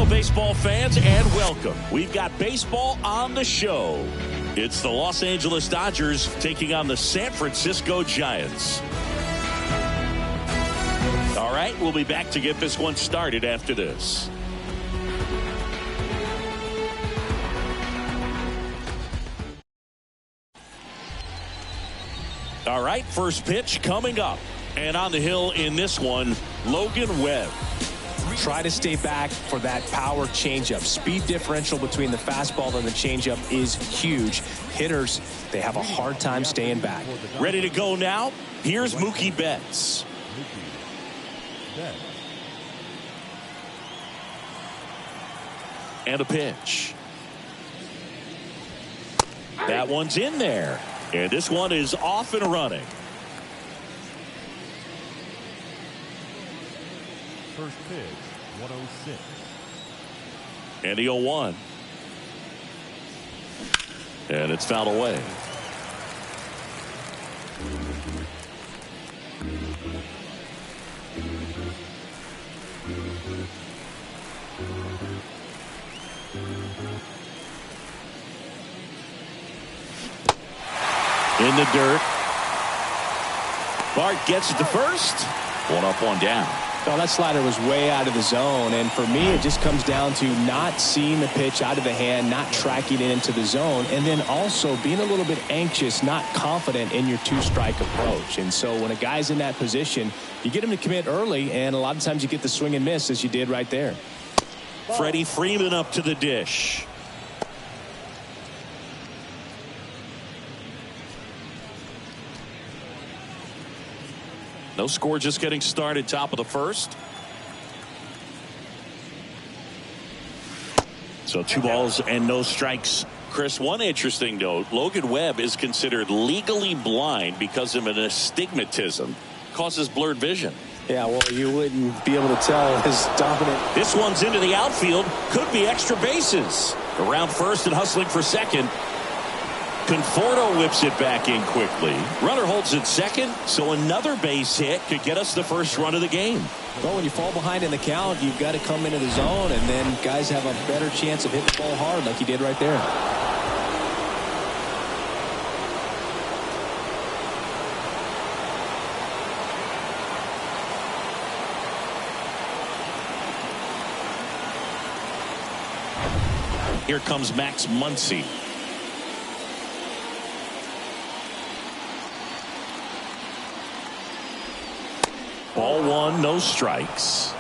Baseball fans, and welcome. We've got baseball on the show. It's the Los Angeles Dodgers taking on the San Francisco Giants. All right, we'll be back to get this one started after this. All right, first pitch coming up. And on the hill in this one, Logan Webb. Try to stay back for that power changeup. Speed differential between the fastball and the changeup is huge. Hitters, they have a hard time staying back. Ready to go now? Here's Mookie Betts. And a pitch. That one's in there. And this one is off and running. First pitch, 106. And the 0-1. And it's fouled away. In the dirt. Bart gets it to first. One up, one down. Well, that slider was way out of the zone, and for me it just comes down to not seeing the pitch out of the hand, not tracking it into the zone, and then also being a little bit anxious, not confident in your two-strike approach. And so when a guy's in that position, you get him to commit early, and a lot of times you get the swing and miss as you did right there. Freddie Freeman up to the dish. No score, just getting started, top of the first. So 2 balls and no strikes. Chris, one interesting note, Logan Webb is considered legally blind because of an astigmatism. Causes blurred vision. Yeah, well, you wouldn't be able to tell his dominant. This one's into the outfield. Could be extra bases. Around first and hustling for second. Conforto whips it back in quickly. Runner holds it second, so another base hit could get us the first run of the game. Well, when you fall behind in the count, you've got to come into the zone, and then guys have a better chance of hitting the ball hard like he did right there. Here comes Max Muncy. Ball one, no strikes.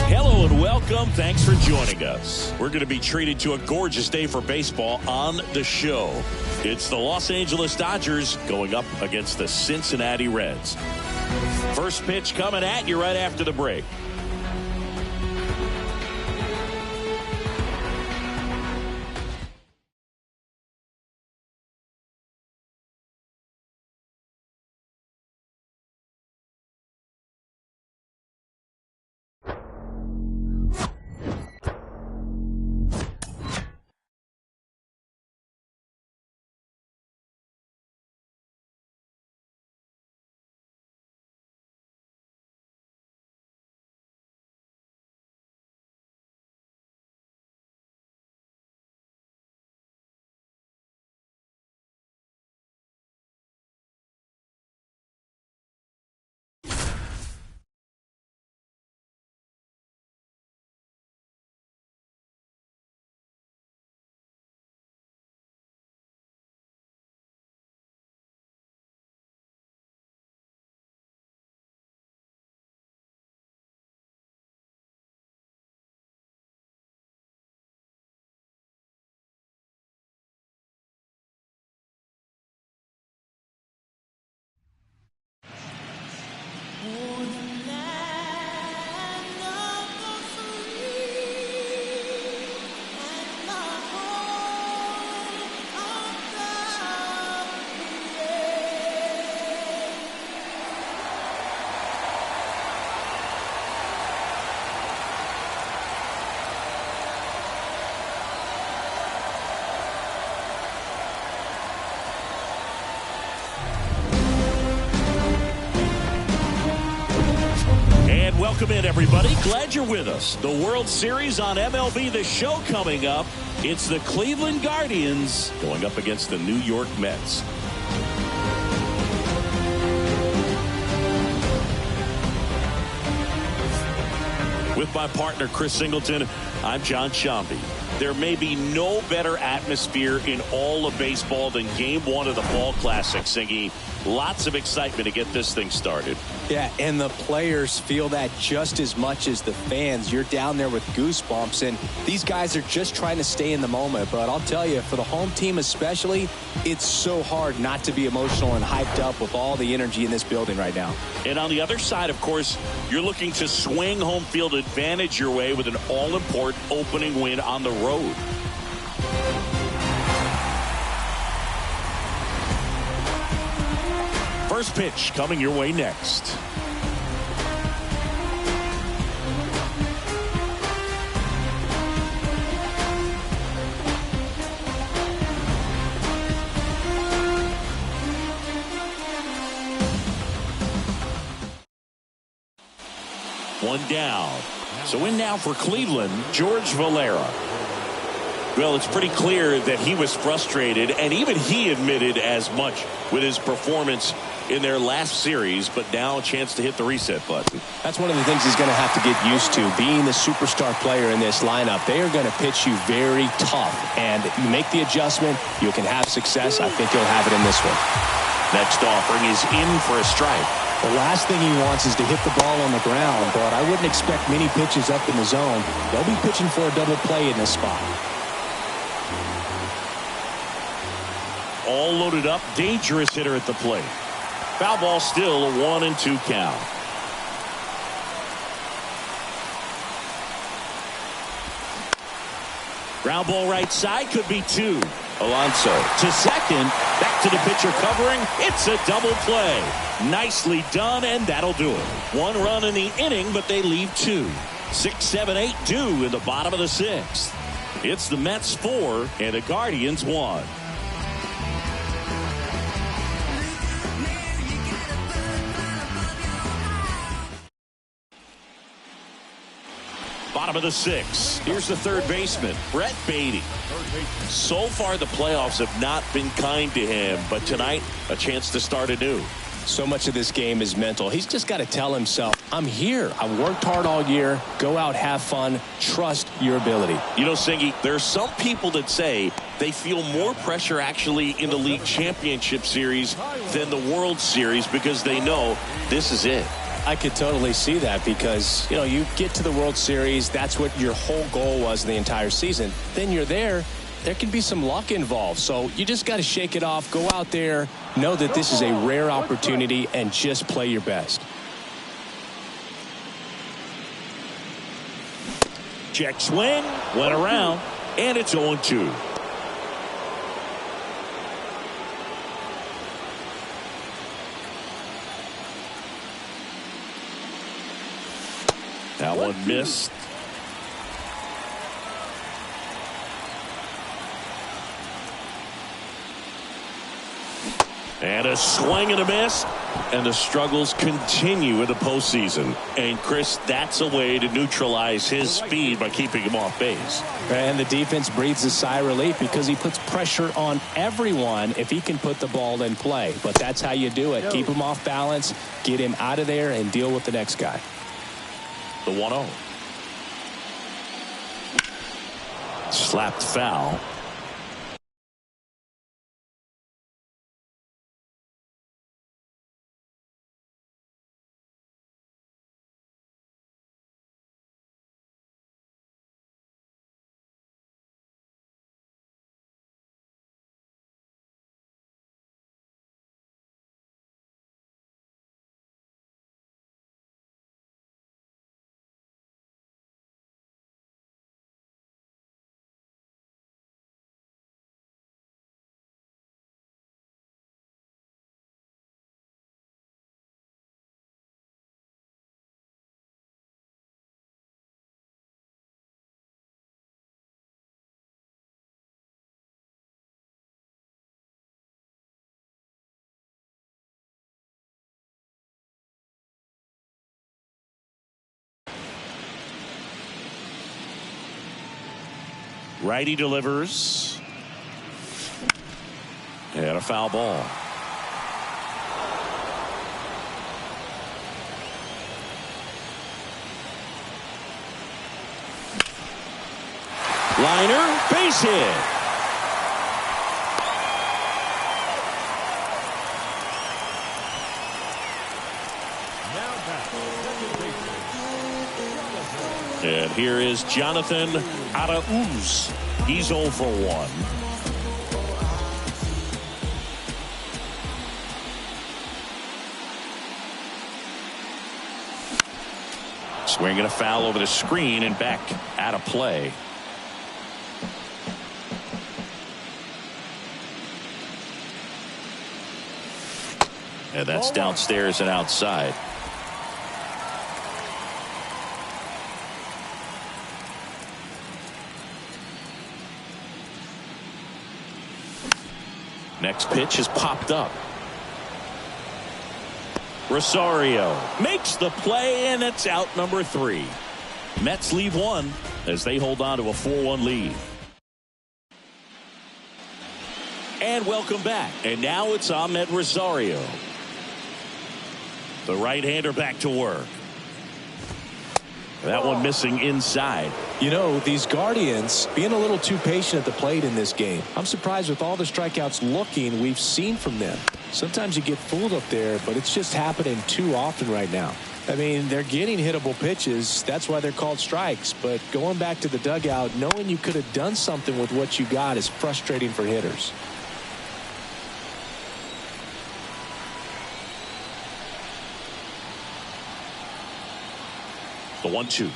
Hello and welcome. Thanks for joining us. We're going to be treated to a gorgeous day for baseball on the show. It's the Los Angeles Dodgers going up against the Cincinnati Reds. First pitch coming at you right after the break. Welcome in, everybody. Glad you're with us. The World Series on MLB The Show coming up. It's the Cleveland Guardians going up against the New York Mets. With my partner, Chris Singleton, I'm John Shambi. There may be no better atmosphere in all of baseball than Game 1 of the Fall Classic, Singy. Lots of excitement to get this thing started. Yeah, and the players feel that just as much as the fans. You're down there with goosebumps, and these guys are just trying to stay in the moment. But I'll tell you, for the home team especially, it's so hard not to be emotional and hyped up with all the energy in this building right now. And on the other side, of course, you're looking to swing home field advantage your way with an all-important opening win on the road. First pitch coming your way next. One down. So in now for Cleveland, George Valera. Well, it's pretty clear that he was frustrated, and even he admitted as much with his performance in their last series, but now a chance to hit the reset button. That's one of the things he's going to have to get used to, being the superstar player in this lineup. They are going to pitch you very tough, and you make the adjustment, you can have success. I think he'll have it in this one. Next offering is in for a strike. The last thing he wants is to hit the ball on the ground, but I wouldn't expect many pitches up in the zone. They'll be pitching for a double play in this spot. All loaded up, dangerous hitter at the plate. Foul ball, still a 1-2 count. Ground ball right side, could be two. Alonso to second, back to the pitcher covering. It's a double play. Nicely done, and that'll do it. One run in the inning, but they leave two. 6, 7, 8 due in the bottom of the sixth. It's the Mets 4 and the Guardians 1. Bottom of the sixth. Here's the third baseman, Brett Beatty. So far, the playoffs have not been kind to him, but tonight, a chance to start anew. So much of this game is mental. He's just got to tell himself, I'm here. I've worked hard all year. Go out, have fun. Trust your ability. You know, Singy, there are some people that say they feel more pressure actually in the league championship series than the World Series because they know this is it. I could totally see that because, you know, you get to the World Series. That's what your whole goal was the entire season. Then you're there. There can be some luck involved. So you just got to shake it off. Go out there. Know that this is a rare opportunity and just play your best. Check swing. Went around. And it's 0-2. That one missed. And a swing and a miss. And the struggles continue in the postseason. And, Chris, that's a way to neutralize his speed by keeping him off base. And the defense breathes a sigh of relief because he puts pressure on everyone if he can put the ball in play. But that's how you do it. Keep him off balance, get him out of there, and deal with the next guy. The 1-0. Slapped foul. Righty delivers. And a foul ball. Liner, base hit. And here is Jonathan r2r034's. He's 0 for 1. Swinging a foul over the screen and back out of play. And that's downstairs and outside. Next pitch is popped up. Rosario makes the play, and it's out number 3. Mets leave 1 as they hold on to a 4-1 lead. And welcome back. And now it's Ahmed Rosario. The right-hander back to work. That one missing inside. You know, these Guardians being a little too patient at the plate in this game. I'm surprised with all the strikeouts we've seen from them. Sometimes you get fooled up there, but it's just happening too often right now. I mean, they're getting hittable pitches. That's why they're called strikes. But going back to the dugout, knowing you could have done something with what you got is frustrating for hitters. The 1-2.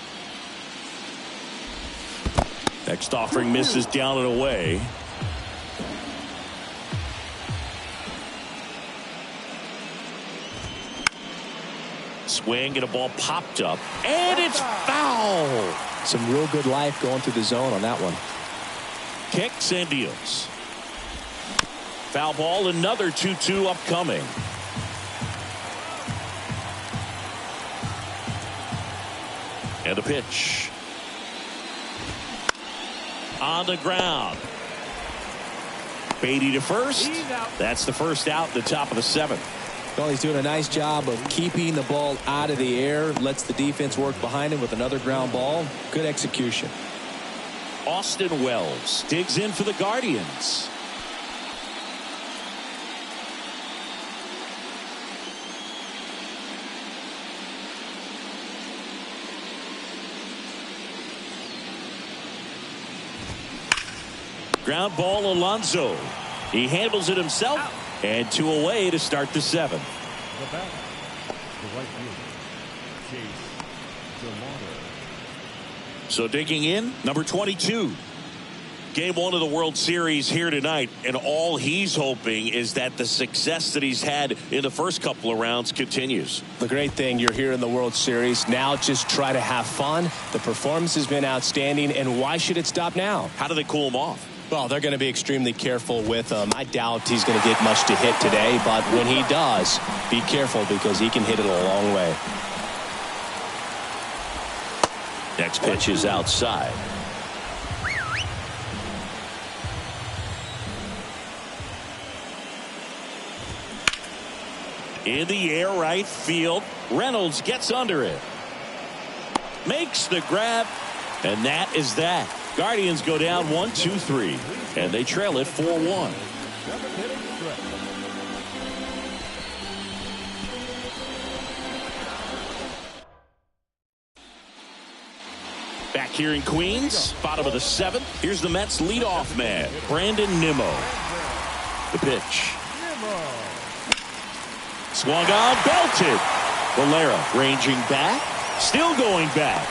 Next offering misses down and away. Swing and a ball popped up, and it's foul. Some real good life going through the zone on that one. Kicks and deals. Foul ball, another 2-2 upcoming. And the pitch. On the ground. Beatty to first. That's the first out, the top of the 7th. Well, he's doing a nice job of keeping the ball out of the air. Lets the defense work behind him with another ground ball. Good execution. Austin Wells digs in for the Guardians. Ground ball, Alonso. He handles it himself. And 2 away to start the 7th. The batter, the right fielder, Chase DeLauder. So digging in, number 22. Game 1 of the World Series here tonight, and all he's hoping is that the success that he's had in the first couple of rounds continues. The great thing, you're here in the World Series. Now just try to have fun. The performance has been outstanding, and why should it stop now? How do they cool him off? Well, they're going to be extremely careful with him. I doubt he's going to get much to hit today, but when he does, be careful because he can hit it a long way. Next pitch is outside. In the air, right field. Reynolds gets under it. Makes the grab, and that is that. Guardians go down 1-2-3, and they trail it 4-1. Back here in Queens, bottom of the 7th. Here's the Mets leadoff man, Brandon Nimmo. The pitch. Swung on, belted. Valera ranging back, still going back.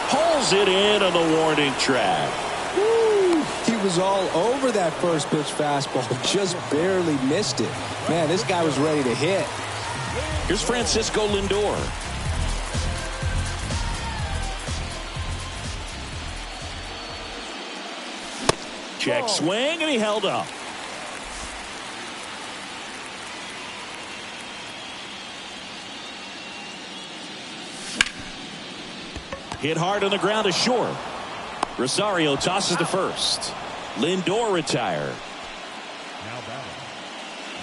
Pulls it in on the warning track. Woo, he was all over that first pitch fastball, just barely missed it. Man, this guy was ready to hit. Here's Francisco Lindor. Check swing, and he held up. Hit hard on the ground to short. Rosario tosses to first. Lindor retired. Now batting,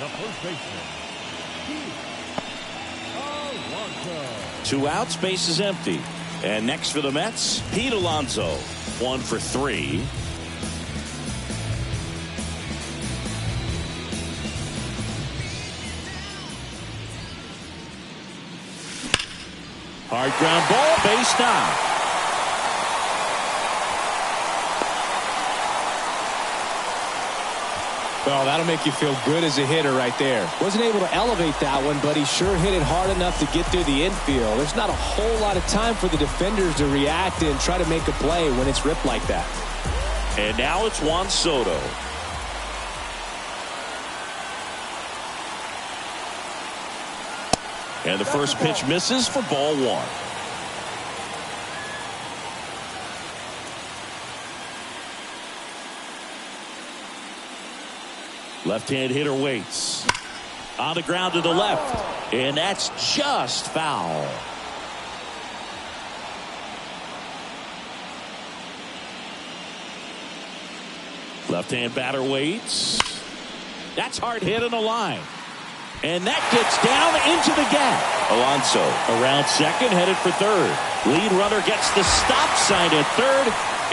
the first baseman, Alonso. 2 outs, base is empty. And next for the Mets, Pete Alonso. 1 for 3. Hard ground ball, base knock. Well, that'll make you feel good as a hitter right there. Wasn't able to elevate that one, but he sure hit it hard enough to get through the infield. There's not a whole lot of time for the defenders to react and try to make a play when it's ripped like that. And now it's Juan Soto. And the first pitch misses for ball 1. Left-hand hitter waits. On the ground to the left. And that's just foul. Left-hand batter waits. That's hard hit on the line. And that gets down into the gap. Alonso around second, headed for third. Lead runner gets the stop sign at third.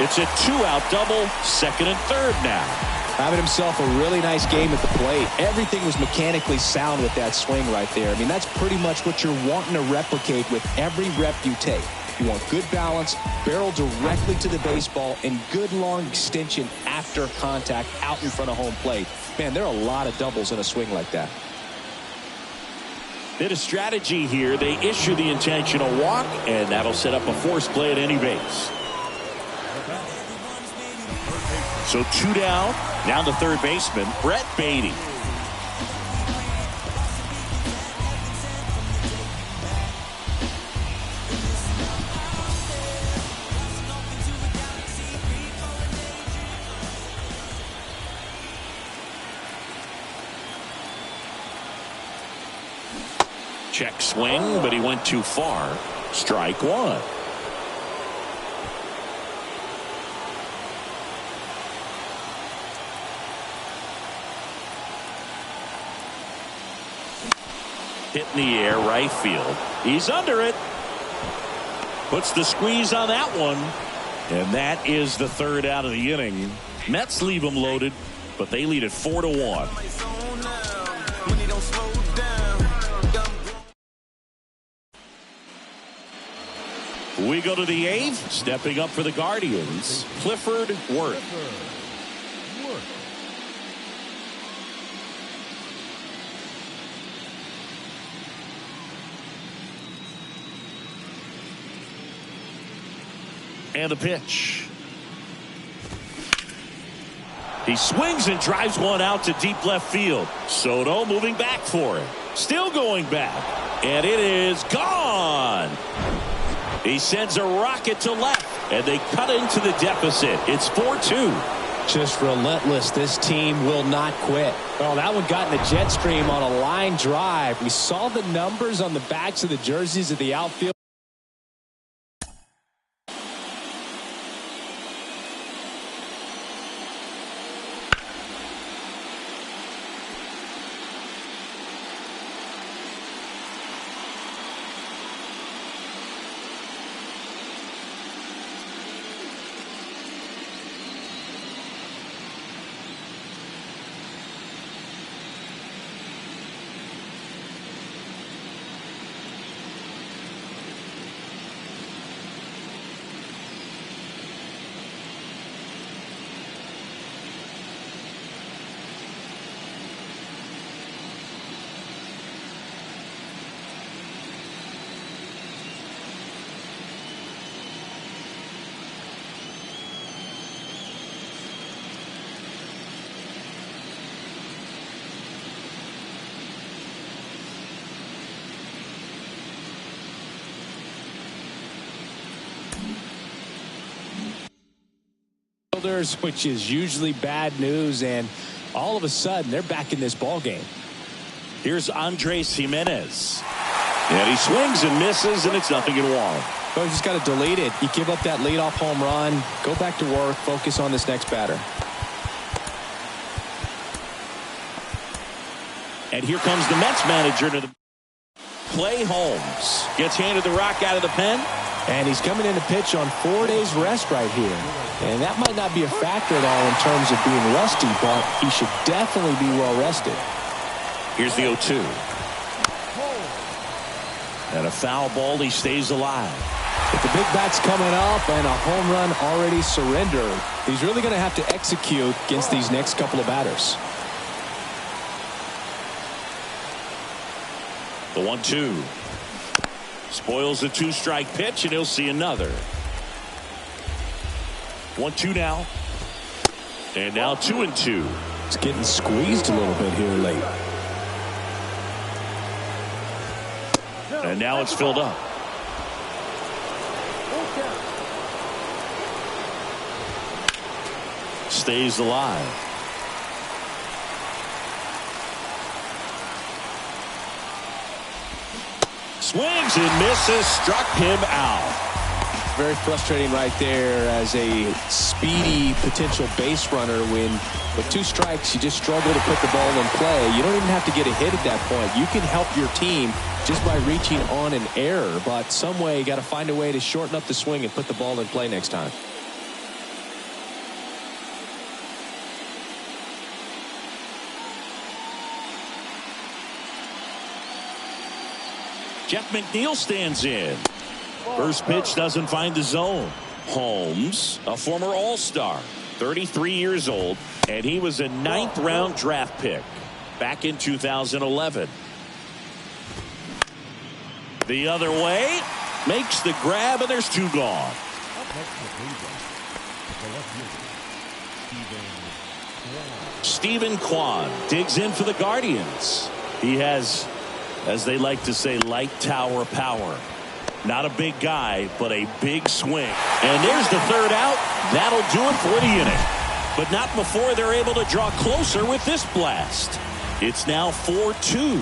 It's a 2-out double, second and third now. Having himself a really nice game at the plate. Everything was mechanically sound with that swing right there. I mean, that's pretty much what you're wanting to replicate with every rep you take. You want good balance, barrel directly to the baseball, and good long extension after contact out in front of home plate. Man, there are a lot of doubles in a swing like that. Bit of strategy here. They issue the intentional walk, and that'll set up a force play at any base. So 2 down. Now the third baseman, Brett Beatty. Check swing, but he went too far. Strike 1. Hit in the air, right field. He's under it. Puts the squeeze on that one. And that is the third out of the inning. Mets leave them loaded, but they lead it 4-1. We go to the 8th. Stepping up for the Guardians, Clifford Worth. And the pitch. He swings and drives one out to deep left field. Soto moving back for it. Still going back. And it is gone. He sends a rocket to left. And they cut into the deficit. It's 4-2. Just relentless. This team will not quit. Well, that one got in the jet stream on a line drive. We saw the numbers on the backs of the jerseys of the outfield. Which is usually bad news, and all of a sudden they're back in this ball game. Here's Andres Jimenez, and he swings and misses, and it's 0-1. Well, you just got to delete it. You give up that leadoff home run, go back to work, focus on this next batter. And here comes the Mets manager to the play. Holmes gets handed the rock out of the pen. And he's coming in to pitch on 4 days rest right here. And that might not be a factor at all in terms of being rusty, but he should definitely be well rested. Here's the 0-2. And a foul ball. He stays alive. But the big bat's coming up and a home run already surrendered. He's really going to have to execute against these next couple of batters. The 1-2. Spoils the 2-strike pitch, and he'll see another. 1-2 now. And now 2-2. It's getting squeezed a little bit here late. And now it's filled up. Stays alive. Swings and misses, struck him out. Very frustrating right there as a speedy potential base runner when with 2 strikes you just struggle to put the ball in play. You don't even have to get a hit at that point. You can help your team just by reaching on an error, but some way you got to find a way to shorten up the swing and put the ball in play next time. Jeff McNeil stands in. First pitch doesn't find the zone. Holmes, a former All-Star, 33 years old, and he was a 9th-round draft pick back in 2011. The other way, makes the grab, and there's 2 gone. Stephen Kwan digs in for the Guardians. He has, as they like to say, light tower power. Not a big guy, but a big swing. And there's the 3rd out. That'll do it for the inning. But not before they're able to draw closer with this blast. It's now 4-2.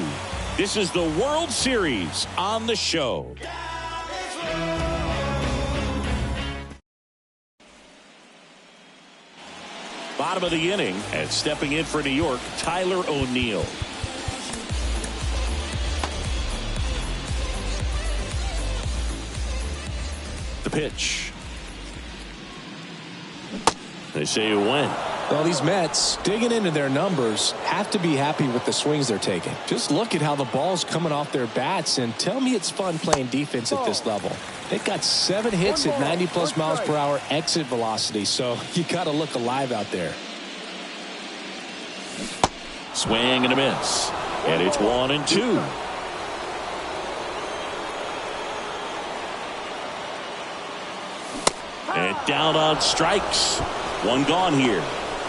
This is the World Series on the show. Bottom of the inning, and stepping in for New York, Tyler O'Neill. The pitch. They say it went. Well, these Mets, digging into their numbers, have to be happy with the swings they're taking. Just look at how the ball's coming off their bats, and tell me it's fun playing defense at this level. They've got 7 hits at 90+ miles per hour exit velocity, so you got to look alive out there. Swing and a miss. And it's 1-2. And down on strikes. 1 gone here.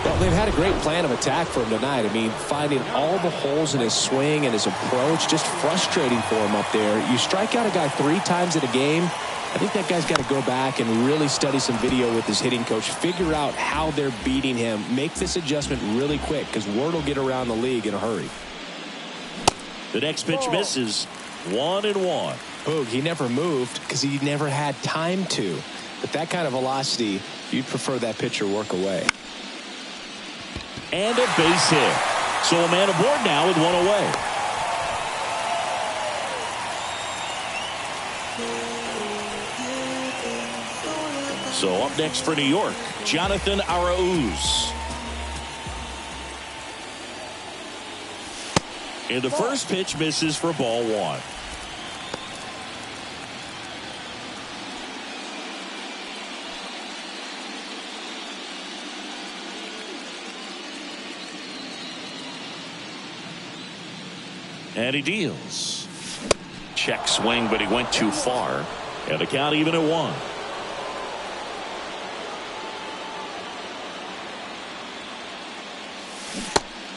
Well, they've had a great plan of attack for him tonight. I mean, finding all the holes in his swing and his approach, just frustrating for him up there. You strike out a guy 3 times in a game, I think that guy's got to go back and really study some video with his hitting coach, figure out how they're beating him, make this adjustment really quick, because word will get around the league in a hurry. The next pitch misses. 1-1. Boog, he never moved because he never had time to. But that kind of velocity, you'd prefer that pitcher work away. And a base hit. So a man aboard now with 1 away. So up next for New York, Jonathan Arauz. And the first pitch misses for ball 1. And he deals. Check swing, but he went too far. And the count even at 1.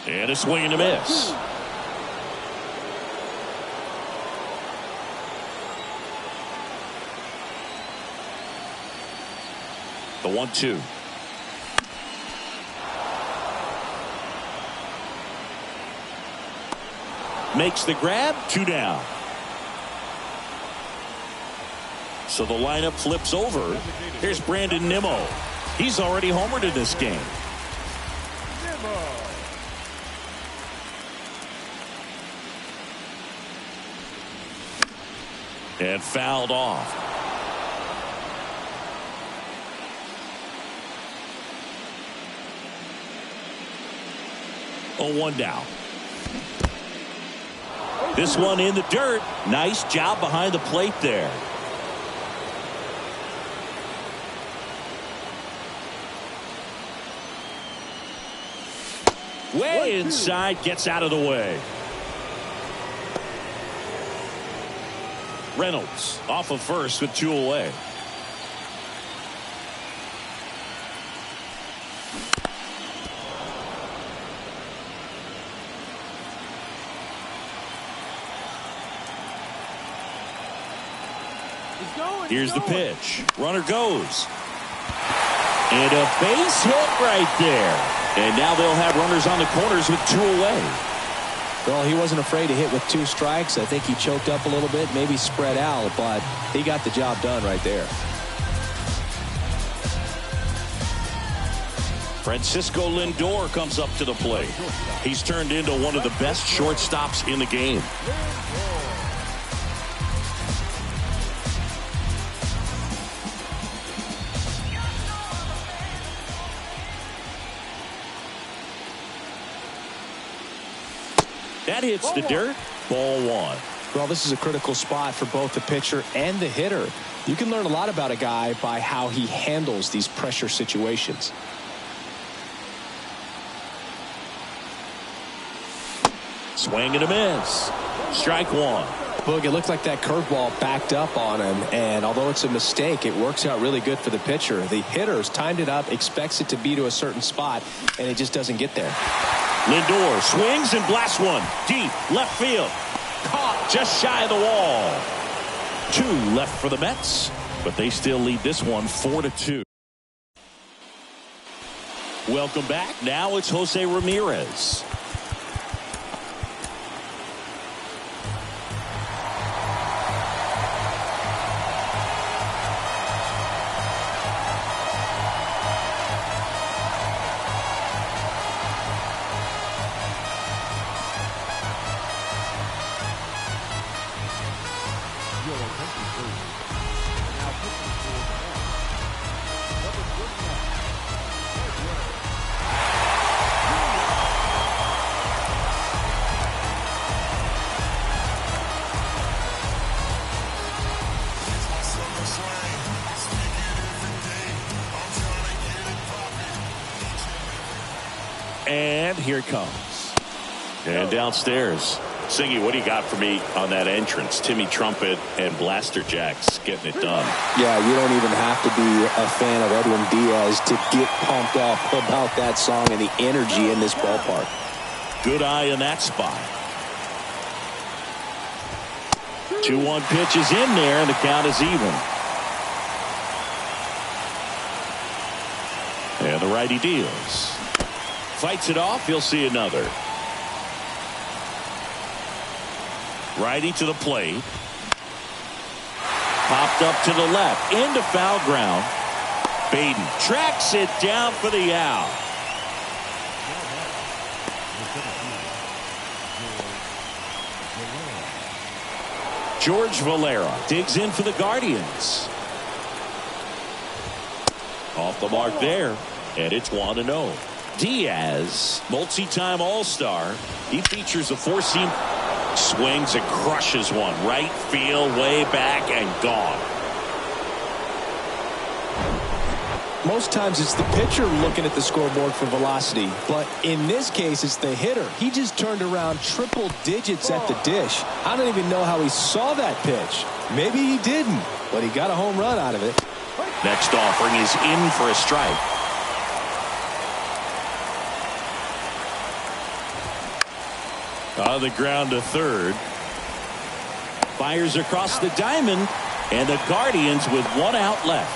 And a swing and a miss. The 1-2. Makes the grab, 2 down. So the lineup flips over. Here's Brandon Nimmo. He's already homered in this game. And fouled off. Oh, 1 down. This one in the dirt. Nice job behind the plate there. Way inside, gets out of the way. Reynolds off of first with 2 away. Here's the pitch. Runner goes. And a base hit right there. And now they'll have runners on the corners with 2 away. Well, he wasn't afraid to hit with 2 strikes. I think he choked up a little bit, maybe spread out, but he got the job done right there. Francisco Lindor comes up to the plate. He's turned into one of the best shortstops in the game. That hits the dirt. Ball 1. Well, this is a critical spot for both the pitcher and the hitter. You can learn a lot about a guy by how he handles these pressure situations. Swing and a miss. Strike 1. Boog, it looked like that curveball backed up on him, and although it's a mistake, it works out really good for the pitcher. The hitter's timed it up, expects it to be to a certain spot, and it just doesn't get there. Lindor swings and blasts one deep left field. Caught just shy of the wall. 2 left for the Mets, but they still lead this one 4-2. Welcome back. Now it's Jose Ramirez. And here it comes. And downstairs. Singy, what do you got for me on that entrance? Timmy Trumpet and Blaster Jacks getting it done. Yeah, you don't even have to be a fan of Edwin Diaz to get pumped up about that song and the energy in this ballpark. Good eye in that spot. 2-1 pitch is in there, and the count is even. And the righty deals. Fights it off. He'll see another. Righty to the plate. Popped up to the left. Into foul ground. Baden tracks it down for the out. George Valera digs in for the Guardians. Off the mark there. And it's 1-0. Diaz, multi-time All-Star. He features a 4-seam. Swings and crushes one. Right field, way back, and gone. Most times it's the pitcher looking at the scoreboard for velocity, but in this case it's the hitter. He just turned around triple digits at the dish. I don't even know how he saw that pitch. Maybe he didn't, but he got a home run out of it. Next offering is in for a strike. On the ground to third. Fires across the diamond, and the Guardians with 1 out left.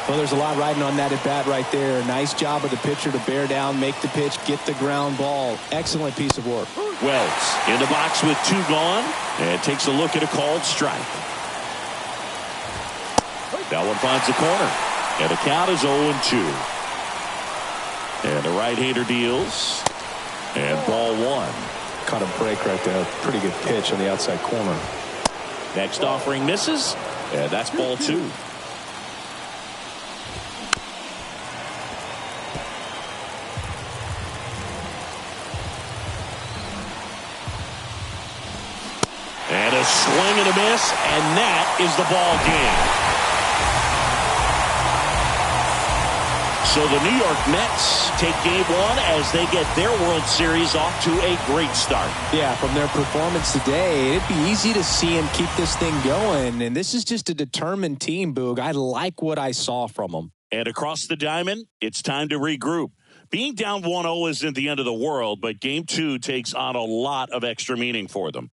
Well, there's a lot riding on that at bat right there. Nice job of the pitcher to bear down, make the pitch, get the ground ball. Excellent piece of work. Wells in the box with 2 gone, and takes a look at a called strike. That one finds the corner. And the count is 0-2. And the right-hander deals. And ball one. Caught a break right there. Pretty good pitch on the outside corner. Next offering misses. And that's ball two. And a swing and a miss, and that is the ball game. So the New York Mets take game one as they get their World Series off to a great start. Yeah, from their performance today, it'd be easy to see them keep this thing going. And this is just a determined team, Boog. I like what I saw from them. And across the diamond, it's time to regroup. Being down 1-0 isn't the end of the world, but game two takes on a lot of extra meaning for them.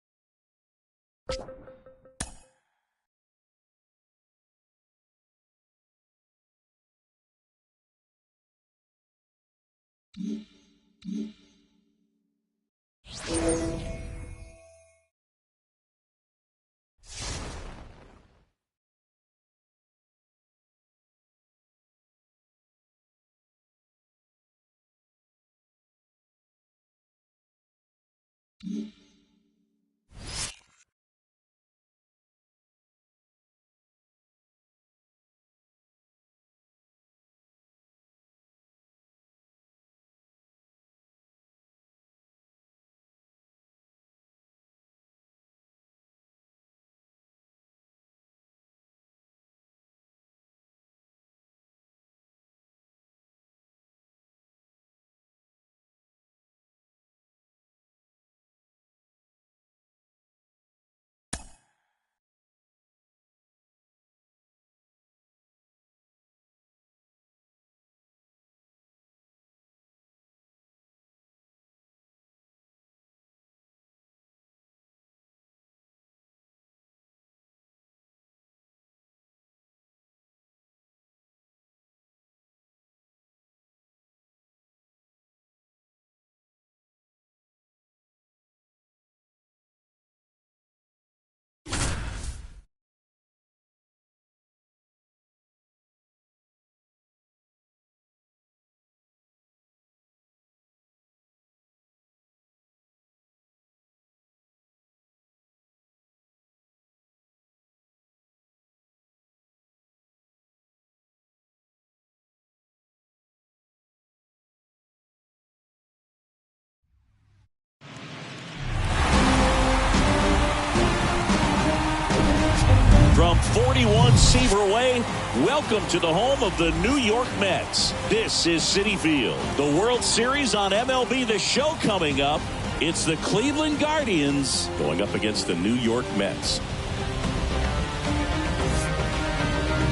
From 41 Seaver Way, welcome to the home of the New York Mets. This is Citi Field. The World Series on MLB The Show coming up. It's the Cleveland Guardians going up against the New York Mets.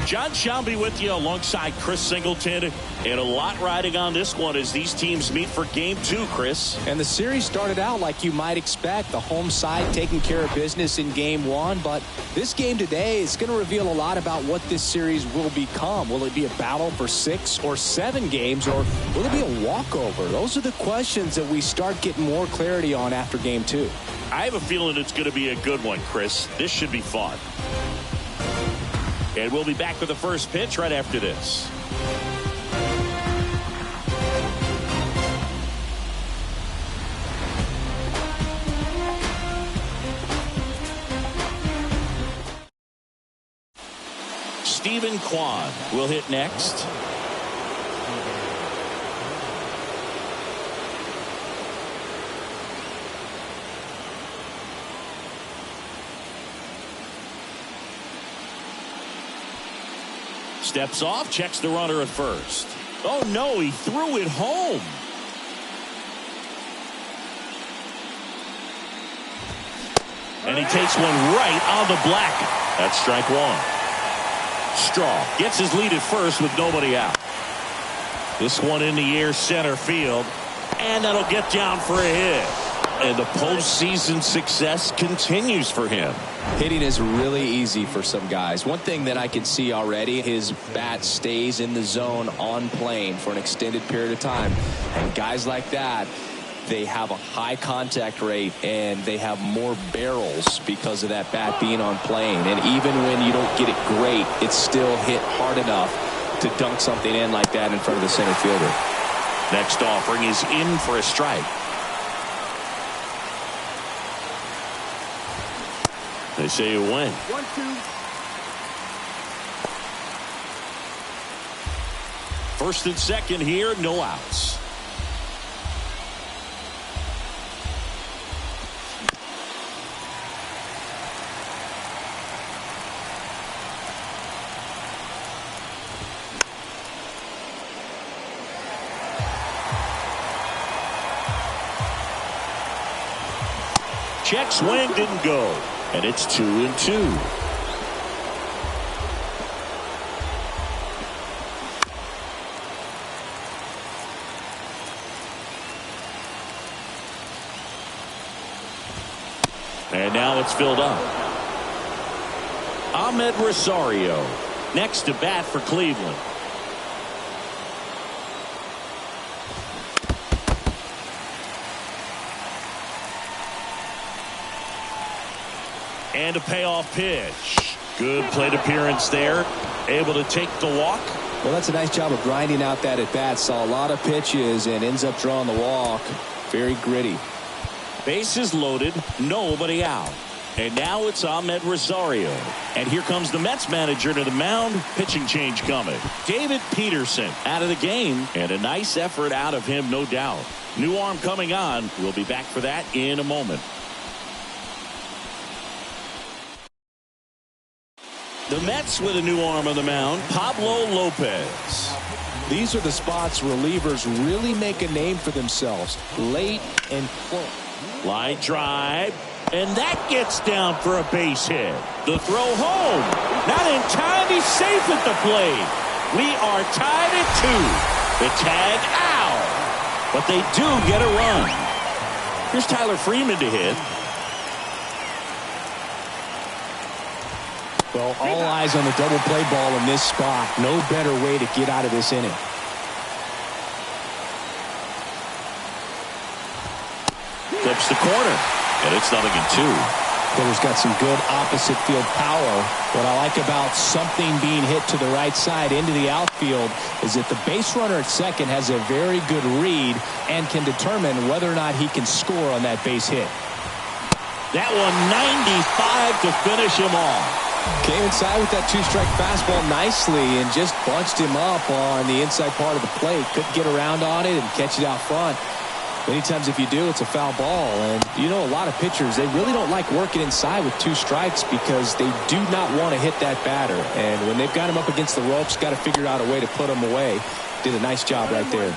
John Shelby with you alongside Chris Singleton, and a lot riding on this one as these teams meet for game two, Chris. And the series started out like you might expect, the home side taking care of business in game one, but this game today is going to reveal a lot about what this series will become. Will it be a battle for 6 or 7 games, or will it be a walkover? Those are the questions that we start getting more clarity on after game two. I have a feeling it's going to be a good one, Chris. This should be fun. And we'll be back with the first pitch right after this. Stephen Kwan will hit next. Steps off, checks the runner at first. Oh no, he threw it home. And he takes one right on the black. That's strike one. Straw gets his lead at first with nobody out. This one in the air center field. And that'll get down for a hit. And the postseason success continues for him. Hitting is really easy for some guys. One thing that I can see already, his bat stays in the zone on plane for an extended period of time. And guys like that, they have a high contact rate and they have more barrels because of that bat being on plane. And even when you don't get it great, it's still hit hard enough to dunk something in like that in front of the center fielder. Next offering is in for a strike. They say you win. 1-2. First and second here, no outs. Check swing, didn't go. And it's 2-2. And now it's filled up. Ahmed Rosario next to bat for Cleveland. And a payoff pitch. Good plate appearance there. Able to take the walk. Well, that's a nice job of grinding out that at bat. Saw a lot of pitches and ends up drawing the walk. Very gritty. Bases loaded, nobody out. And now it's Ahmed Rosario. And here comes the Mets manager to the mound. Pitching change coming. David Peterson out of the game. And a nice effort out of him, no doubt. New arm coming on. We'll be back for that in a moment. The Mets with a new arm on the mound, Pablo Lopez. These are the spots relievers really make a name for themselves. Late and close. Line drive, and that gets down for a base hit. The throw home, not in time. He's safe at the plate. We are tied at 2. The tag out, but they do get a run. Here's Tyler Freeman to hit. Well, all eyes on the double play ball in this spot. No better way to get out of this inning. Clips the corner, and it's 0-2. Hitter's got some good opposite field power. What I like about something being hit to the right side into the outfield is that the base runner at second has a very good read and can determine whether or not he can score on that base hit. That one 95 to finish him off. Came inside with that 2-strike fastball nicely and just bunched him up on the inside part of the plate. Couldn't get around on it and catch it out front. Many times if you do, it's a foul ball. And you know, a lot of pitchers, they really don't like working inside with 2 strikes because they do not want to hit that batter. And when they've got him up against the ropes, got to figure out a way to put him away. Did a nice job right there.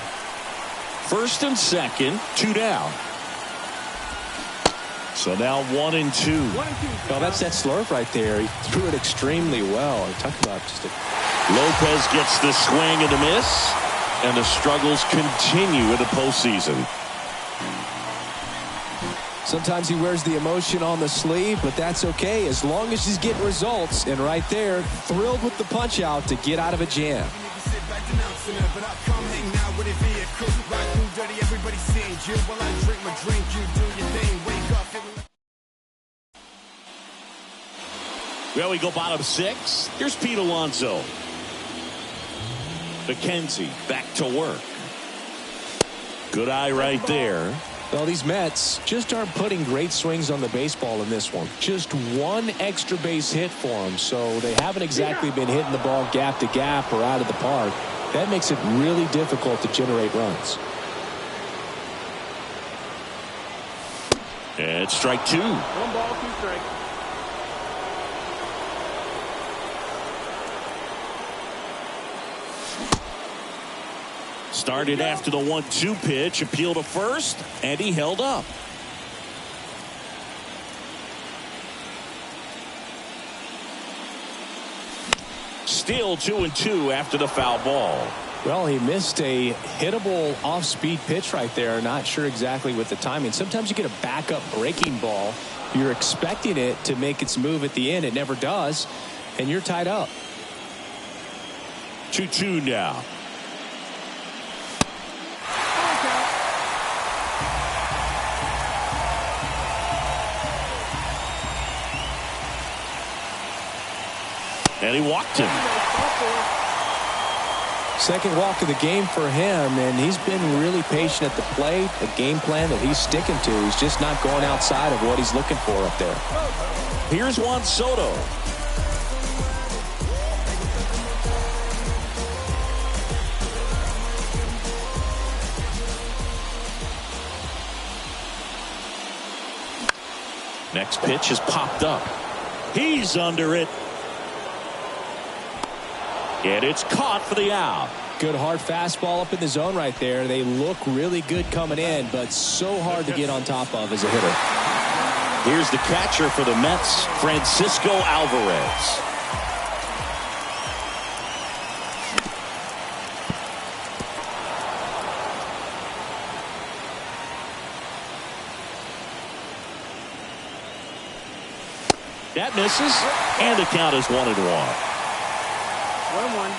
First and second, 2 down. So now 1-2. Well, that's that slurve right there. He threw it extremely well. Talk about just a... Lopez gets the swing and the miss, and the struggles continue in the postseason. Sometimes he wears the emotion on the sleeve, but that's okay as long as he's getting results. And right there, thrilled with the punch out to get out of a jam. Well, we go bottom 6. Here's Pete Alonso. McKenzie back to work. Good eye right there. Well, these Mets just aren't putting great swings on the baseball in this one. Just one extra base hit for them, so they haven't exactly been hitting the ball gap to gap or out of the park. That makes it really difficult to generate runs. And strike 2. 1 ball, 2 strikes. Started after the 1-2 pitch, appeal to first, and he held up. Still 2-2 after the foul ball. Well, he missed a hittable off-speed pitch right there. Not sure exactly with the timing. Sometimes you get a backup breaking ball. You're expecting it to make its move at the end. It never does, and you're tied up. 2-2 now. And he walked him. Second walk of the game for him, and he's been really patient at the plate. A game plan that he's sticking to. He's just not going outside of what he's looking for up there. Here's Juan Soto. Next pitch has popped up. He's under it. And it's caught for the out. Good hard fastball up in the zone right there. They look really good coming in, but so hard to get on top of as a hitter. Here's the catcher for the Mets, Francisco Alvarez. That misses, and the count is 1-1. 1-1.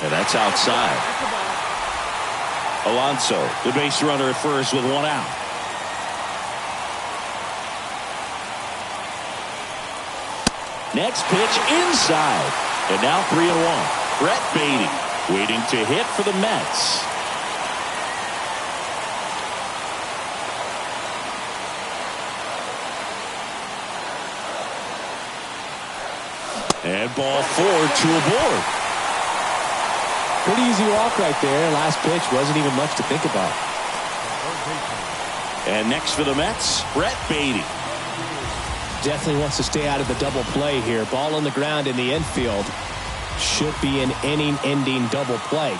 And that's outside. Alonso, the base runner at first with 1 out. Next pitch inside. And now 3-1. Brett Beatty waiting to hit for the Mets. And ball 4, 2 aboard. Pretty easy walk right there. Last pitch wasn't even much to think about. And next for the Mets, Brett Beatty. Definitely wants to stay out of the double play here. Ball on the ground in the infield. Should be an inning-ending double play.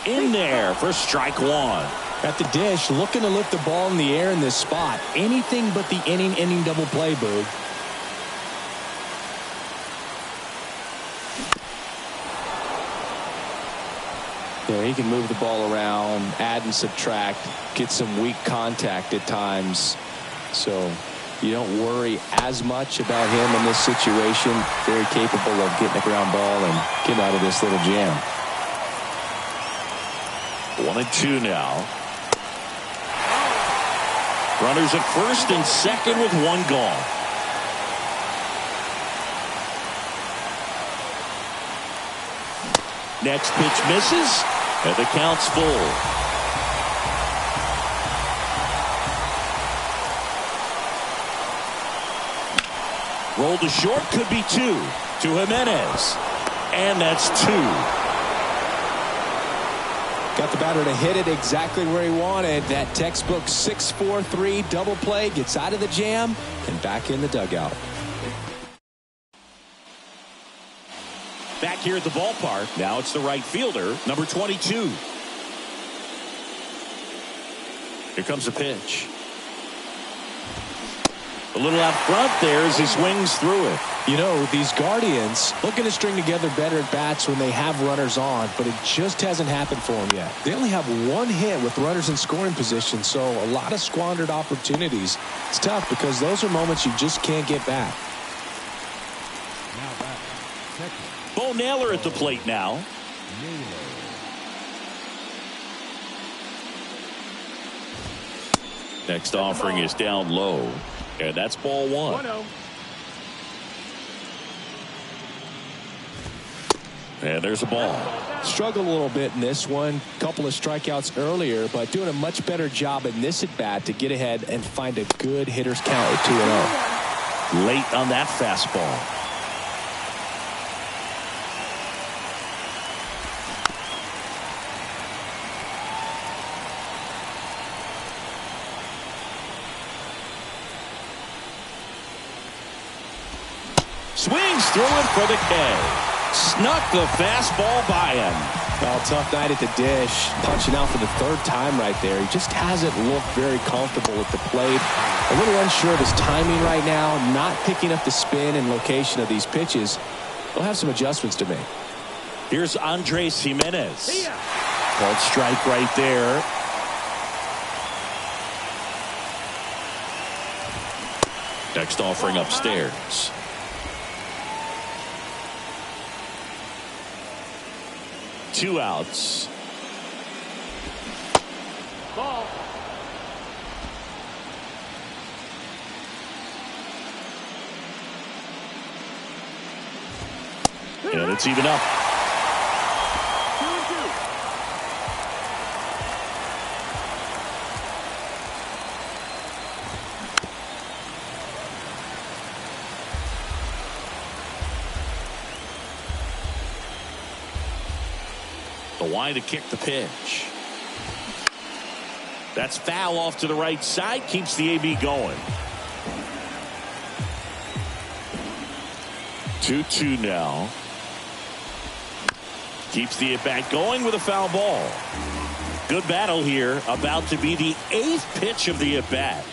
In there for strike 1. At the dish, looking to lift the ball in the air in this spot. Anything but the inning-ending double play, Boog. Yeah, he can move the ball around, add and subtract, get some weak contact at times. So you don't worry as much about him in this situation. Very capable of getting a ground ball and getting out of this little jam. 1-2 now. Runners at first and second with 1 gone. Next pitch misses, and the count's full. Roll to short, could be 2 to Jimenez. And that's 2. Got the batter to hit it exactly where he wanted. That textbook 6-4-3 double play, gets out of the jam and back in the dugout. Back here at the ballpark. Now it's the right fielder, number 22. Here comes the pitch. A little out front there as he swings through it. You know, these Guardians looking to string together better at bats when they have runners on, but it just hasn't happened for them yet. They only have 1 hit with runners in scoring position, so a lot of squandered opportunities. It's tough because those are moments you just can't get back. Now back. Second. Bo Naylor at the plate now. Next offering is down low, and that's ball 1. 1-0. And there's a ball. Struggled a little bit in this one. Couple of strikeouts earlier, but doing a much better job in this at-bat to get ahead and find a good hitter's count at 2-0. Late on that fastball. Swings through it for the K. Snuck the fastball by him. Well, tough night at the dish. Punching out for the 3rd time right there. He just hasn't looked very comfortable at the plate. A little unsure of his timing right now. Not picking up the spin and location of these pitches. He'll have some adjustments to make. Here's Andres Jimenez. Called strike right there. Next offering upstairs. 2 outs. Ball. And it's even up. 2-2. The line to kick the pitch. That's foul off to the right side. Keeps the AB going. 2-2 now. Keeps the at-bat going with a foul ball. Good battle here. About to be the 8th pitch of the at-bat.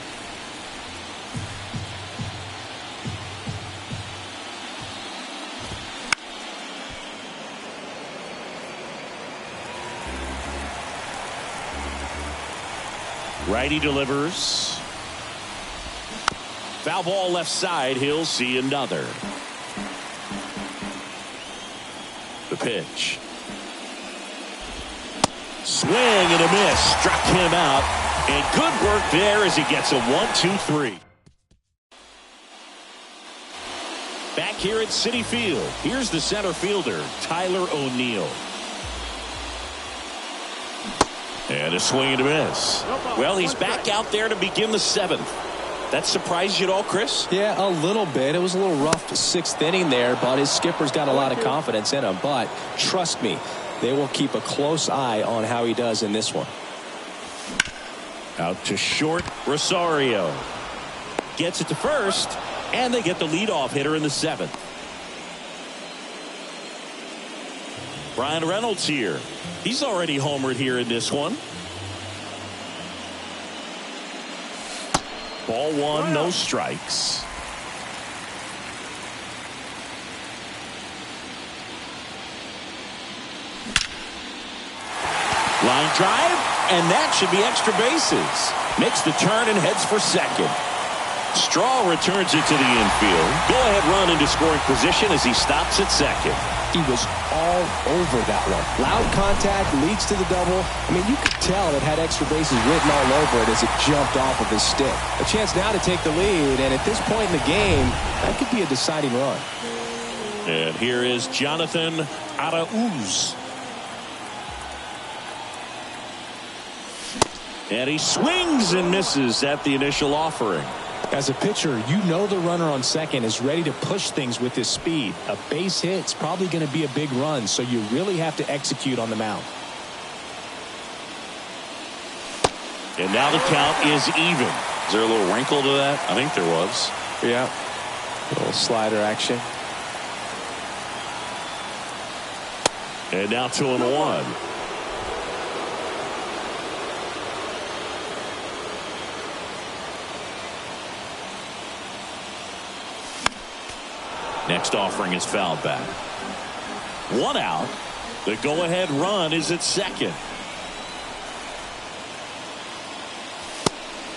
Righty delivers. Foul ball left side. He'll see another. The pitch. Swing and a miss. Struck him out. And good work there as he gets a 1-2-3. Back here at Citi Field, here's the center fielder, Tyler O'Neill. And a swing and a miss. Well, he's back out there to begin the 7th. That surprised you at all, Chris? Yeah, a little bit. It was a little rough 6th inning there, but his skipper's got a lot of confidence in him. But trust me, they will keep a close eye on how he does in this one. Out to short, Rosario. Gets it to first, and they get the leadoff hitter in the 7th. Brian Reynolds here. He's already homered here in this one. Ball 1, no strikes. Line drive, and that should be extra bases. Makes the turn and heads for second. Straw returns it to the infield. Go-ahead run into scoring position as he stops at second. He was all over that one. Loud contact leads to the double. I mean, you could tell it had extra bases written all over it as it jumped off of his stick. A chance now to take the lead, and at this point in the game, that could be a deciding run. And here is Jonathan Arauz. And he swings and misses at the initial offering. As a pitcher, you know the runner on second is ready to push things with his speed. A base hit's probably going to be a big run, so you really have to execute on the mound. And now the count is even. Is there a little wrinkle to that? I think there was. Yeah. A little slider action. And now 2-1. Next offering is fouled back. 1 out. The go-ahead run is at second.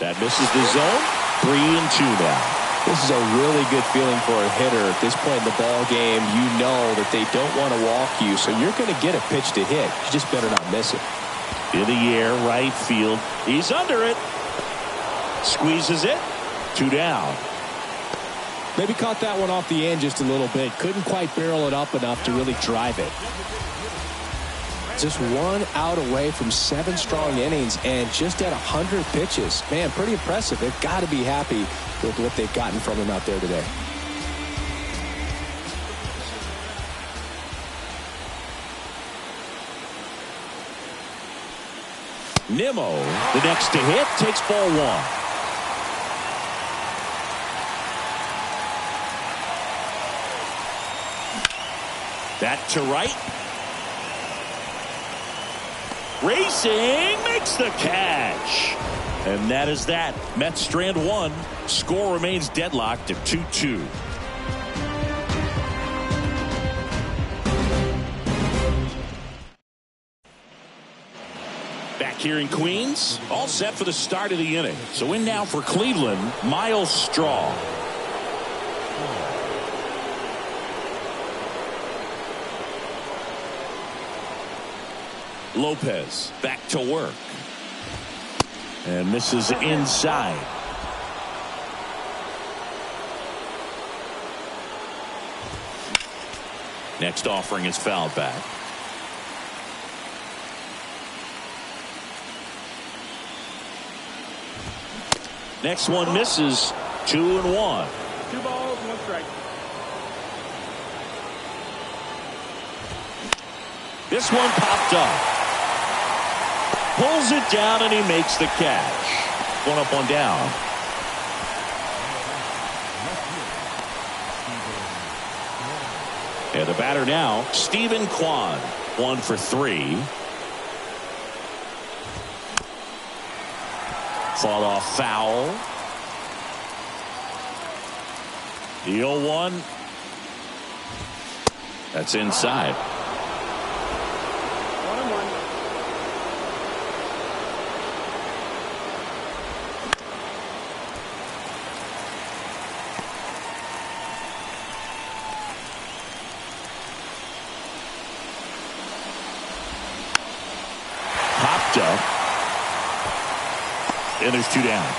That misses the zone. 3-2 now. This is a really good feeling for a hitter at this point in the ball game. You know that they don't want to walk you, so you're going to get a pitch to hit. You just better not miss it. In the air, right field. He's under it. Squeezes it. 2 down. Maybe caught that one off the end just a little bit. Couldn't quite barrel it up enough to really drive it. Just 1 out away from 7 strong innings and just at 100 pitches. Man, pretty impressive. They've got to be happy with what they've gotten from him out there today. Nimmo, the next to hit, takes ball 1. That to right. Racing makes the catch. And that is that. Mets strand 1. Score remains deadlocked at 2-2. Back here in Queens, all set for the start of the inning. So in now for Cleveland, Miles Straw. Lopez back to work. And misses inside. Next offering is fouled back. Next one misses. 2-1. 2 balls, 1 strike. This one popped up. Pulls it down and he makes the catch. 1 up, 1 down. And the batter now, Stephen Kwan. 1 for 3. Fought off foul. The 0-1. That's inside. 1-1. Popped up. And there's 2 down.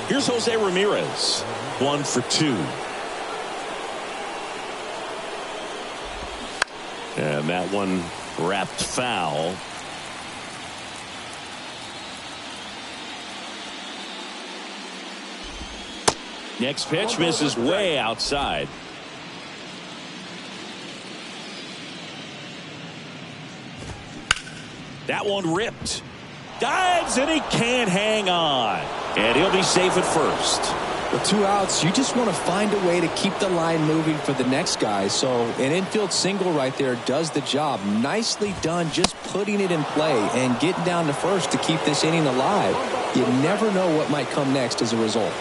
Here's Jose Ramirez. 1 for 2. And that one wrapped foul. Next pitch misses way outside. That one ripped. Dives and he can't hang on. And he'll be safe at first. With 2 outs, you just want to find a way to keep the line moving for the next guy. So an infield single right there does the job. Nicely done, just putting it in play and getting down to first to keep this inning alive. You never know what might come next as a result.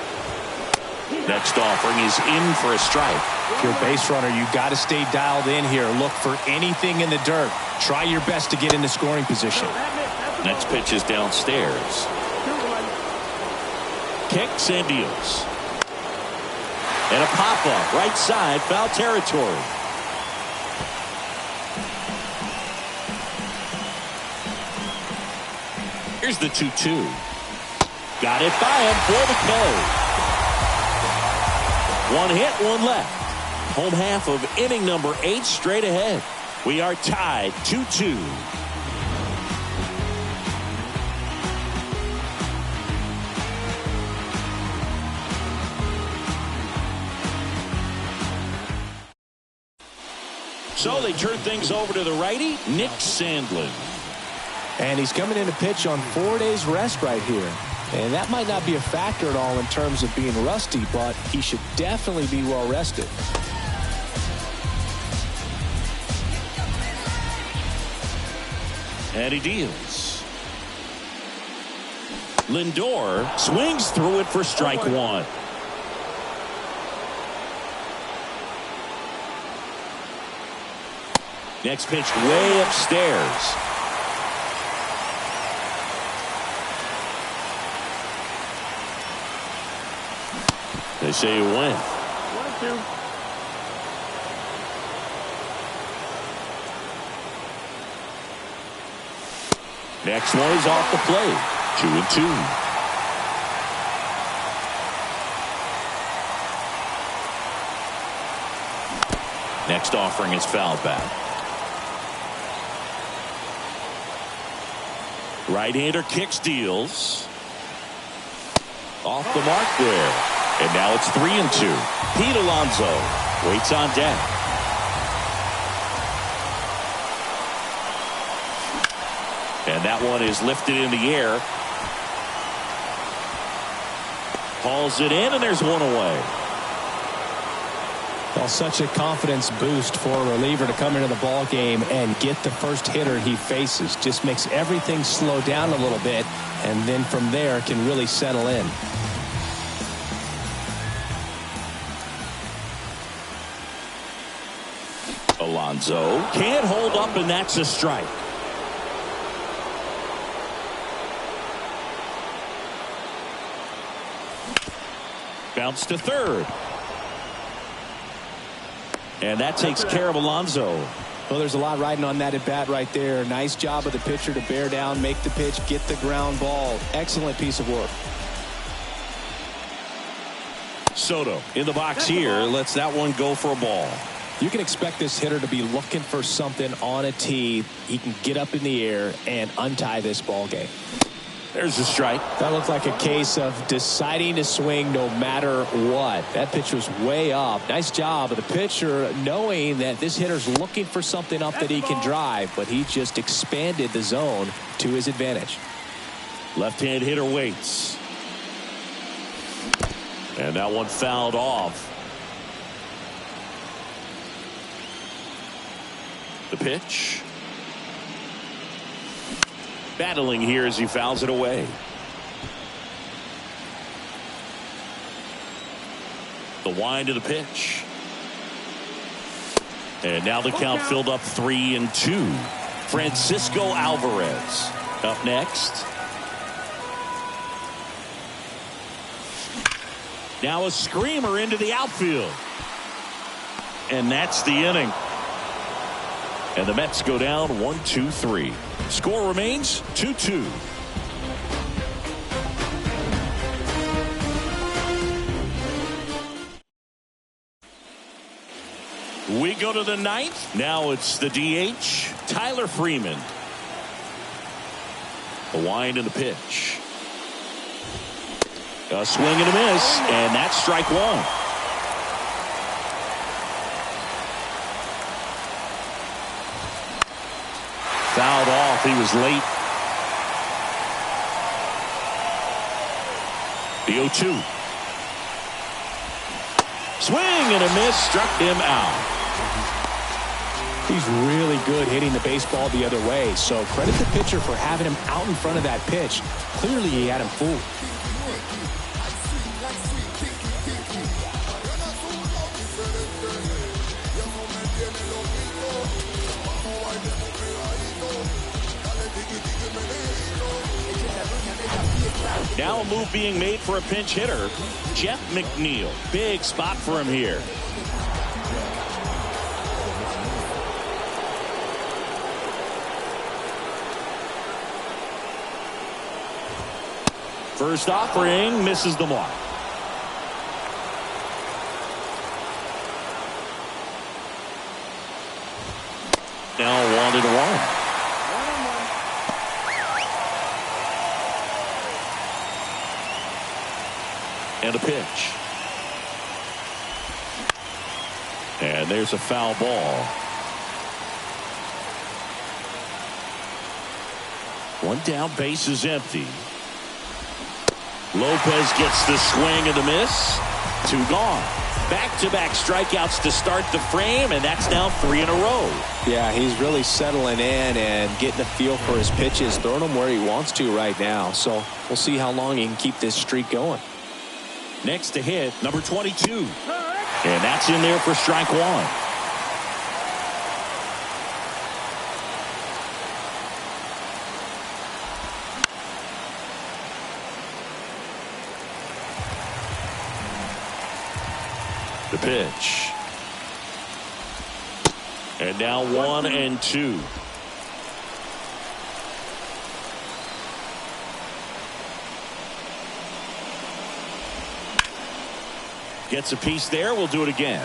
Next offering is in for a strike. If you're a base runner, you got to stay dialed in here. Look for anything in the dirt. Try your best to get into scoring position. Next pitch is downstairs. 2-1. Kicks and deals. And a pop-up right side, foul territory. Here's the 2-2. Got it by him for the K. 1 hit, 1 left. Home half of inning number 8 straight ahead. We are tied 2-2. So they turn things over to the righty, Nick Sandlin. And he's coming in to pitch on 4 days rest right here. And that might not be a factor at all in terms of being rusty, but he should definitely be well rested. And he deals. Lindor swings through it for strike 1. Next pitch way upstairs. They say he went. 1-2. Next one is off the plate. 2-2. Next offering is fouled back. Right-hander kicks, deals. Off the mark there. And now it's 3-2. Pete Alonso waits on deck. And that one is lifted in the air. Hauls it in, and there's 1 away. Well, such a confidence boost for a reliever to come into the ball game and get the first hitter he faces. Just makes everything slow down a little bit, and then from there can really settle in. Alonso can't hold up, and that's a strike. Bounce to third. And that takes care of Alonso. Well, there's a lot riding on that at bat right there. Nice job of the pitcher to bear down, make the pitch, get the ground ball. Excellent piece of work. Soto in the box here. Lets that one go for a ball. You can expect this hitter to be looking for something on a tee. He can get up in the air and untie this ball game. There's a strike. That looked like a case of deciding to swing no matter what. That pitch was way up. Nice job of the pitcher knowing that this hitter's looking for something up that he can drive, but he just expanded the zone to his advantage. Left-hand hitter waits. And that one fouled off. The pitch. Battling here as he fouls it away. The wind of the pitch. And now the count filled up 3-2. Francisco Alvarez up next. Now a screamer into the outfield. And that's the inning. And the Mets go down 1-2-3. Score remains 2-2. We go to the ninth. Now it's the DH, Tyler Freeman. The wind of the pitch. A swing and a miss, and that's strike one. Fouled off. He was late. The 0-2. Swing and a miss. Struck him out. He's really good hitting the baseball the other way, so credit the pitcher for having him out in front of that pitch. Clearly he had him fooled. Now a move being made for a pinch hitter, Jeff McNeil. Big spot for him here. First offering misses the mark. Now 1-1. And a pitch. And there's a foul ball. One down, base is empty. Lopez gets the swing and the miss. 2 gone. Back-to-back strikeouts to start the frame, and that's now 3 in a row. Yeah, he's really settling in and getting a feel for his pitches, throwing them where he wants to right now. So we'll see how long he can keep this streak going. Next to hit, number 22. And that's in there for strike one. The pitch. And now 1-2. Gets a piece there. We'll do it again.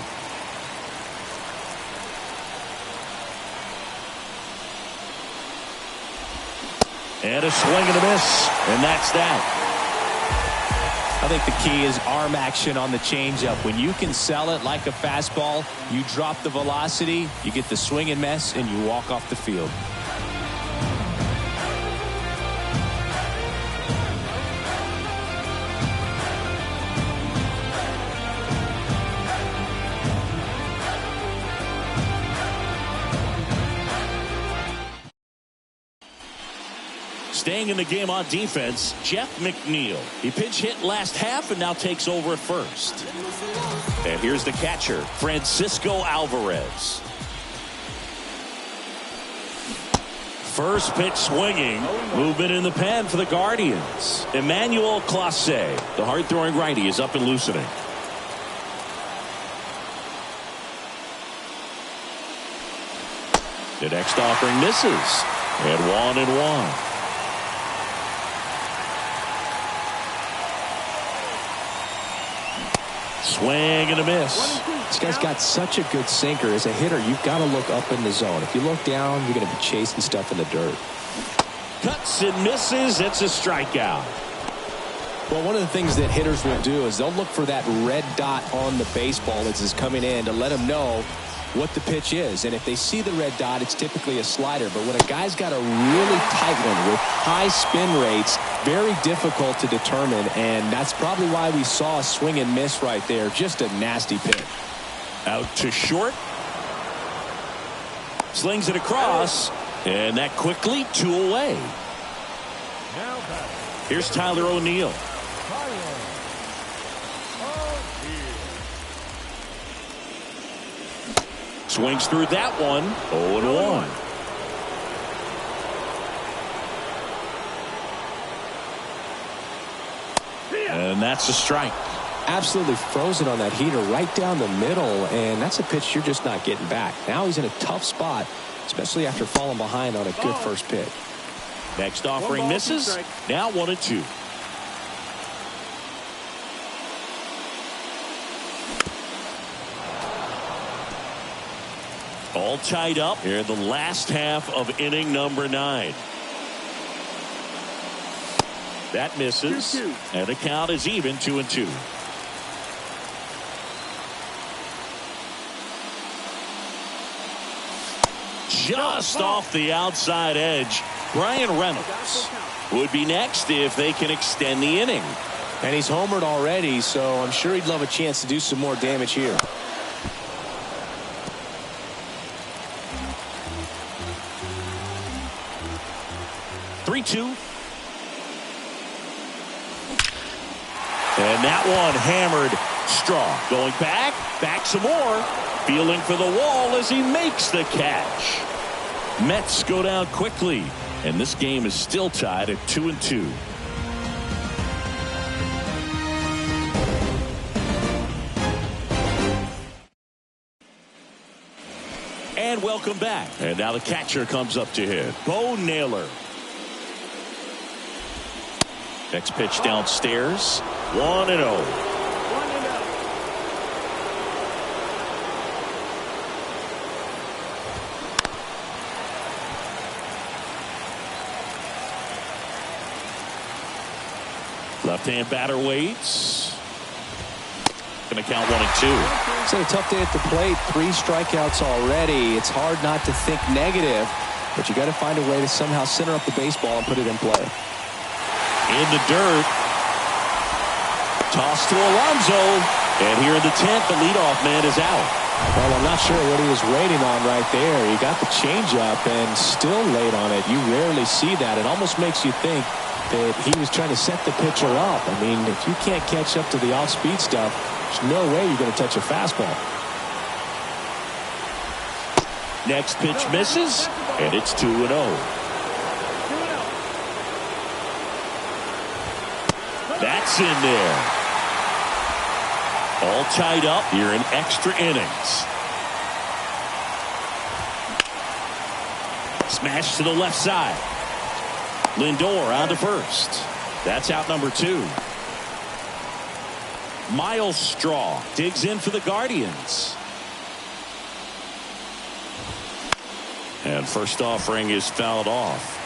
And a swing and a miss. And that's that. I think the key is arm action on the changeup. When you can sell it like a fastball, you drop the velocity, you get the swing and miss, and you walk off the field. Staying in the game on defense, Jeff McNeil. He pinch hit last half and now takes over at first. And here's the catcher, Francisco Alvarez. First pitch swinging. Movement in the pen for the Guardians. Emmanuel Clase, the hard-throwing righty, is up and loosening. The next offering misses. And 1-1. Swing and a miss. This guy's got such a good sinker. As a hitter, you've got to look up in the zone. If you look down, you're going to be chasing stuff in the dirt. Cuts and misses. It's a strikeout. Well, one of the things that hitters will do is they'll look for that red dot on the baseball as it's coming in to let them know what the pitch is. And if they see the red dot, it's typically a slider. But when a guy's got a really tight one with high spin rates, very difficult to determine. And that's probably why we saw a swing and miss right there. Just a nasty pitch. Out to short. Slings it across. And that quickly 2 away. Here's Tyler O'Neill. Swings through that one. 0-1. And that's a strike. Absolutely frozen on that heater right down the middle, and that's a pitch you're just not getting back. Now he's in a tough spot, especially after falling behind on a good first pitch. Next offering misses. Now 1-2. All tied up here in the last half of inning number 9. That misses. 2-2. And the count is even 2-2. Just off the outside edge. Brian Reynolds would be next if they can extend the inning. And he's homered already, so I'm sure he'd love a chance to do some more damage here. And that one hammered. Straw going back some more. Feeling for the wall as he makes the catch. Mets go down quickly, and this game is still tied at 2-2. And welcome back. And now the catcher comes up to hit. Bo Naylor. Next pitch downstairs. 1-0. Left-hand batter waits. Going to count 1-2. It's a tough day at the plate. 3 strikeouts already. It's hard not to think negative, but you got to find a way to somehow center up the baseball and put it in play. In the dirt. Toss to Alonso. And here in the 10th, the leadoff man is out. Well, I'm not sure what he was waiting on right there. He got the changeup and still laid on it. You rarely see that. It almost makes you think that he was trying to set the pitcher up. I mean, if you can't catch up to the off-speed stuff, there's no way you're going to touch a fastball. Next pitch misses, and it's 2-0. That's in there. All tied up here in extra innings. Smash to the left side. Lindor on to first. That's out number 2. Miles Straw digs in for the Guardians. And first offering is fouled off.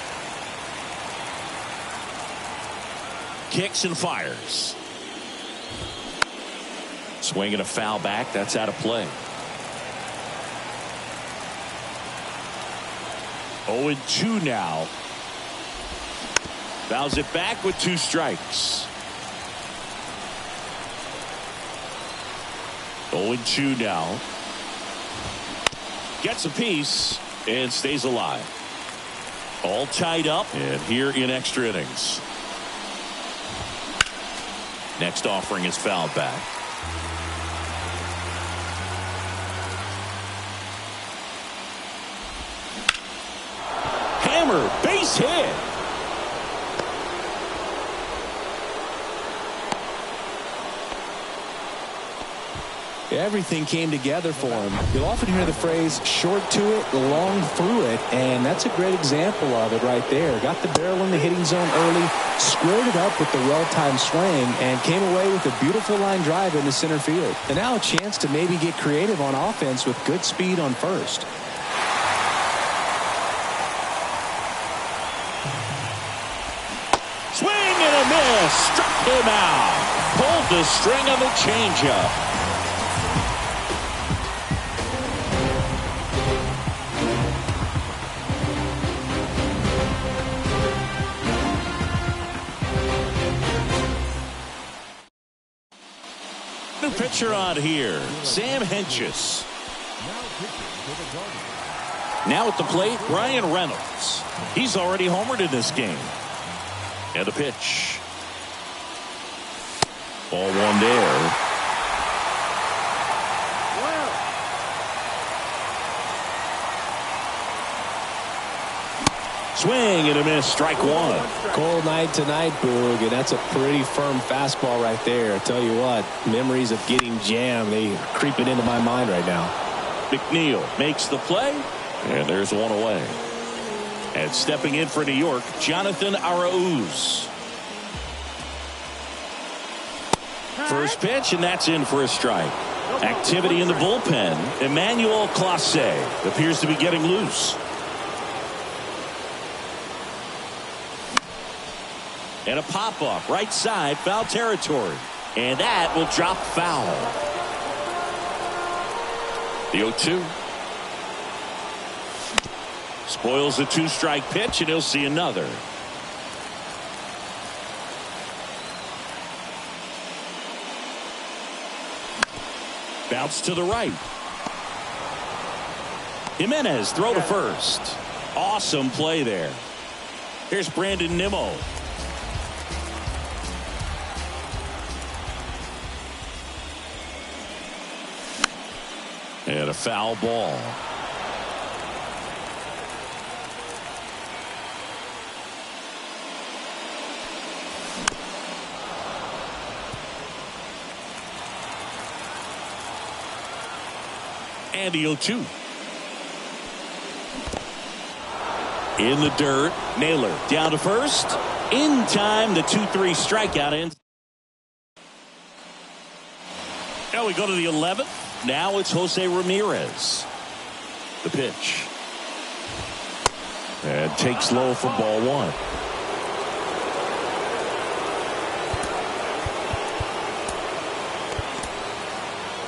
Kicks and fires. Swinging a foul back. That's out of play. 0-2 now. Fouls it back with 2 strikes. 0-2 now. Gets a piece and stays alive. All tied up and here in extra innings. Next offering is fouled back. Hammer, base hit. Everything came together for him. You'll often hear the phrase, short to it, long through it, and that's a great example of it right there. Got the barrel in the hitting zone early, squared it up with the well-timed swing, and came away with a beautiful line drive into center field. And now a chance to maybe get creative on offense with good speed on first. Swing and a miss. Struck him out. Pulled the string on the changeup. New pitcher on here, Sam Hentges. Now at the plate, Brian Reynolds. He's already homered in this game. And the pitch. Ball one there. Swing and a miss, strike one. Cold night tonight, Boog, and that's a pretty firm fastball right there. I tell you what, memories of getting jammed, they are creeping into my mind right now. McNeil makes the play, and there's one away. And stepping in for New York, Jonathan r2r034's. First pitch, and that's in for a strike. Activity in the bullpen. Emmanuel Clase appears to be getting loose. And a pop-up right side, foul territory. And that will drop foul. The 0-2. Spoils the two-strike pitch, and he'll see another. Bounce to the right. Jimenez throw to first. Awesome play there. Here's Brandon Nimmo. And a foul ball. And the 0-2. In the dirt. Naylor down to first. In time, the 2-3 strikeout ends. Now we go to the 11th. Now it's Jose Ramirez. The pitch. And takes low for ball one.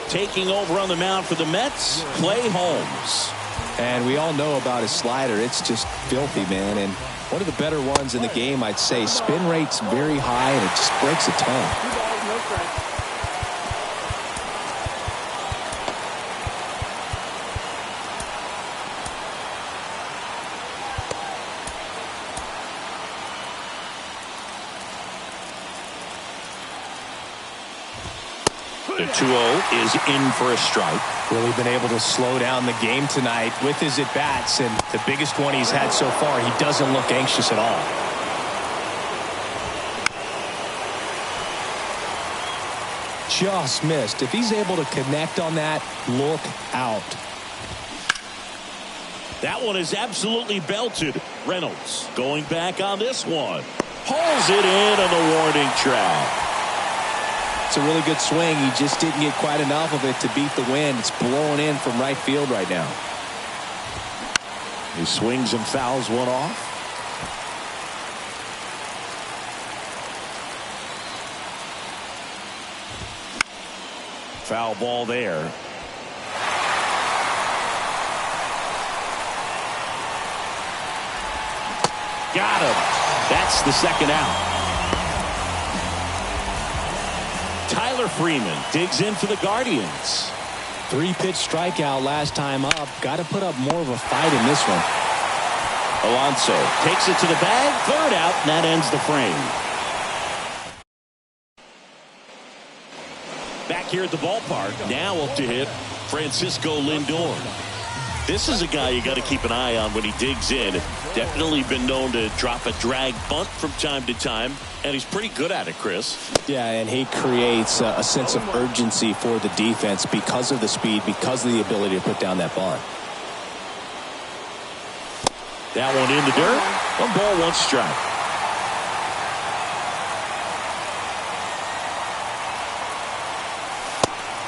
Taking over on the mound for the Mets, Clay Holmes. And we all know about his slider. It's just filthy, man. And one of the better ones in the game, I'd say. Spin rate's very high, and it just breaks a ton. The 2-0 is in for a strike. Really been able to slow down the game tonight with his at-bats, and the biggest one he's had so far, he doesn't look anxious at all. Just missed. If he's able to connect on that, look out. That one is absolutely belted. Reynolds going back on this one. Pulls it in on the warning track. It's a really good swing. He just didn't get quite enough of it to beat the wind. It's blowing in from right field right now. He swings and fouls one off. Foul ball there. Got him. That's the second out. Tyler Freeman digs in for the Guardians. 3-pitch strikeout last time up. Got to put up more of a fight in this one. Alonso takes it to the bag. Third out, and that ends the frame. Back here at the ballpark, now up to hit Francisco Lindor. This is a guy you got to keep an eye on when he digs in. Definitely been known to drop a drag bunt from time to time, and he's pretty good at it, Chris. Yeah, and he creates a sense of urgency for the defense because of the speed, because of the ability to put down that bunt. That one in the dirt. 1 ball, 1 strike.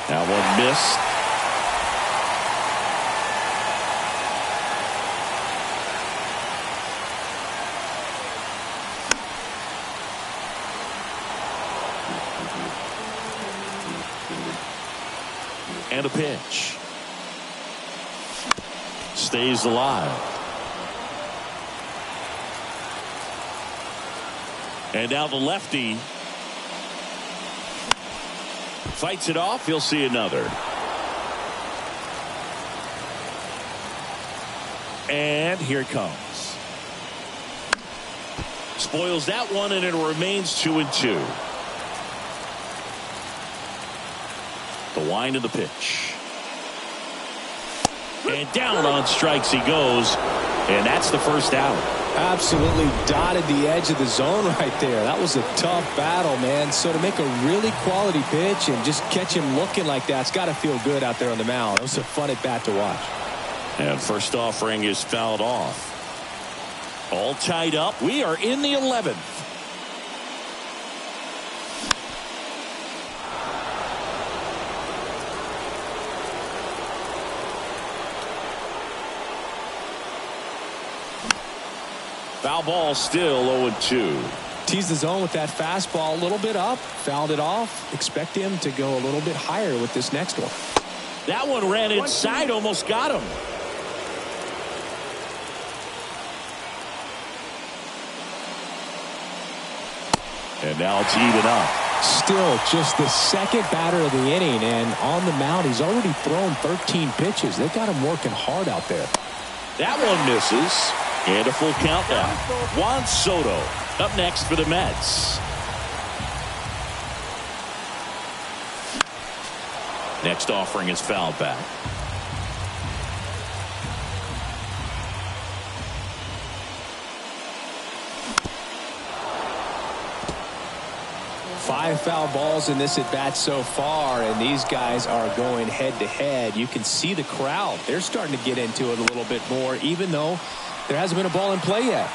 That one missed. And a pitch. Stays alive. And now the lefty fights it off. He'll see another. And here it comes. Spoils that one, and it remains 2-2. The wind of the pitch. And down on strikes he goes. And that's the first out. Absolutely dotted the edge of the zone right there. That was a tough battle, man. So to make a really quality pitch and just catch him looking like that, it's got to feel good out there on the mound. It was a fun at bat to watch. And first offering is fouled off. All tied up. We are in the 11th. Foul ball, still 0-2. Teased the zone with that fastball a little bit up, fouled it off. Expect him to go a little bit higher with this next one. That one ran inside, almost got him. And now it's even up. Still just the second batter of the inning, and on the mound he's already thrown 13 pitches. They got him working hard out there. That one misses. And a full count now. Juan Soto up next for the Mets. Next offering is fouled back. Five foul balls in this at bat so far, and these guys are going head to head. You can see the crowd. They're starting to get into it a little bit more, even though there hasn't been a ball in play yet.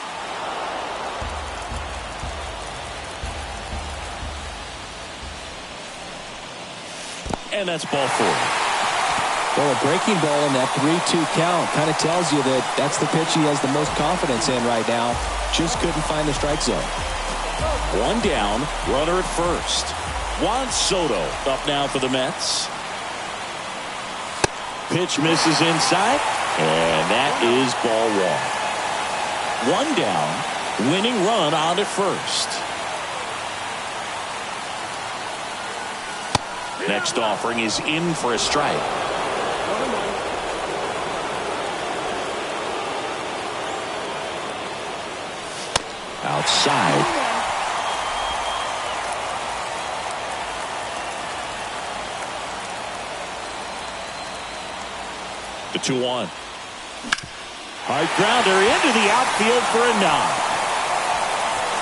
And that's ball 4. Well, a breaking ball in that 3-2 count kind of tells you that that's the pitch he has the most confidence in right now. Just couldn't find the strike zone. 1 down, runner at first. Juan Soto up now for the Mets. Pitch misses inside, and that is ball 1. 1 down, winning run on at first. Next offering is in for a strike. Outside. The 2-1. Hard grounder into the outfield for a nod.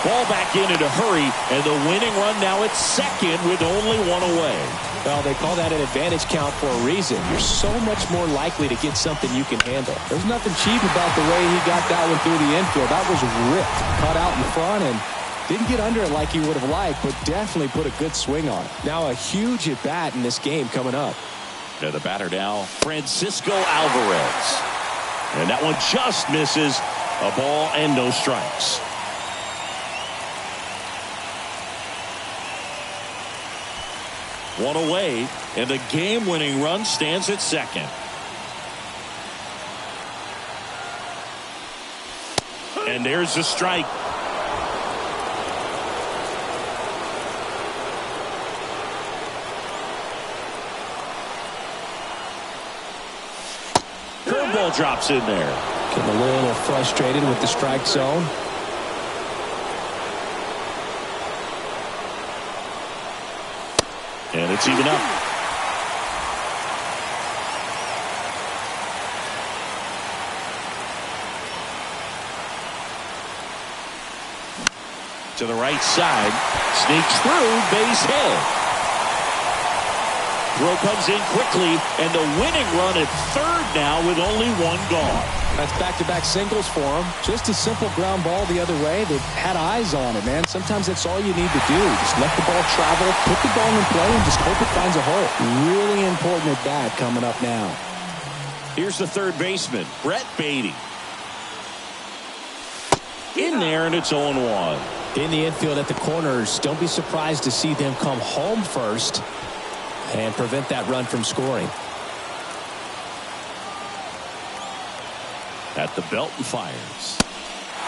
Ball back in a hurry, and the winning run now at second with only 1 away. Well, they call that an advantage count for a reason. You're so much more likely to get something you can handle. There's nothing cheap about the way he got that one through the infield. That was ripped, cut out in front, and didn't get under it like he would have liked, but definitely put a good swing on it. Now a huge at bat in this game coming up. And the batter now, Francisco Alvarez. And that one just misses. A ball and no strikes. One away, and the game-winning run stands at second. And there's the strike. Curveball drops in there. Getting a little frustrated with the strike zone. And it's even up. To the right side. Sneaks through. Base hit. Throw comes in quickly, and the winning run at third now with only one gone. That's back-to-back singles for him. Just a simple ground ball the other way. They've had eyes on it, man. Sometimes that's all you need to do. Just let the ball travel, put the ball in play, and just hope it finds a hole. Really important at bat coming up now. Here's the third baseman, Brett Beatty. In there, and it's 0-1. In the infield at the corners, don't be surprised to see them come home first and prevent that run from scoring. At the belt and fires.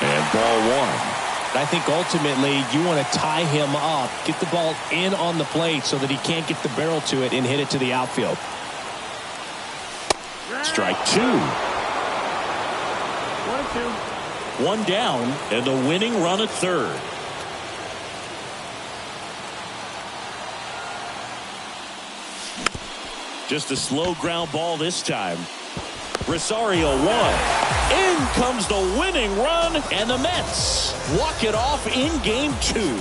And ball one. I think ultimately you want to tie him up, get the ball in on the plate so that he can't get the barrel to it and hit it to the outfield. Strike two. 1-2. One down, and the winning run at third. Just a slow ground ball this time. Rosario won. In comes the winning run, and the Mets walk it off in game two.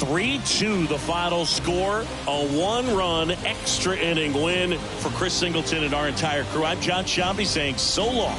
(3-2) the final score. A one-run extra inning win for Chris Singleton and our entire crew. I'm John Shambi saying so long.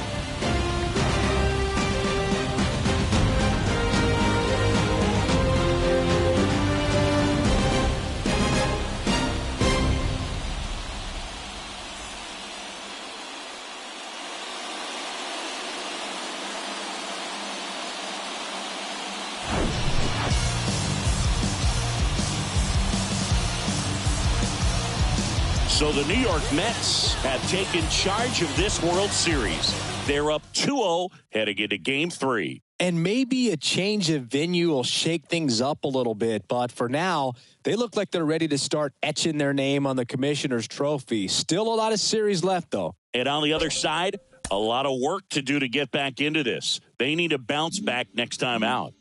So the New York Mets have taken charge of this World Series. They're up 2-0 heading into Game 3. And maybe a change of venue will shake things up a little bit. But for now, they look like they're ready to start etching their name on the Commissioner's Trophy. Still a lot of series left, though. And on the other side, a lot of work to do to get back into this. They need to bounce back next time out.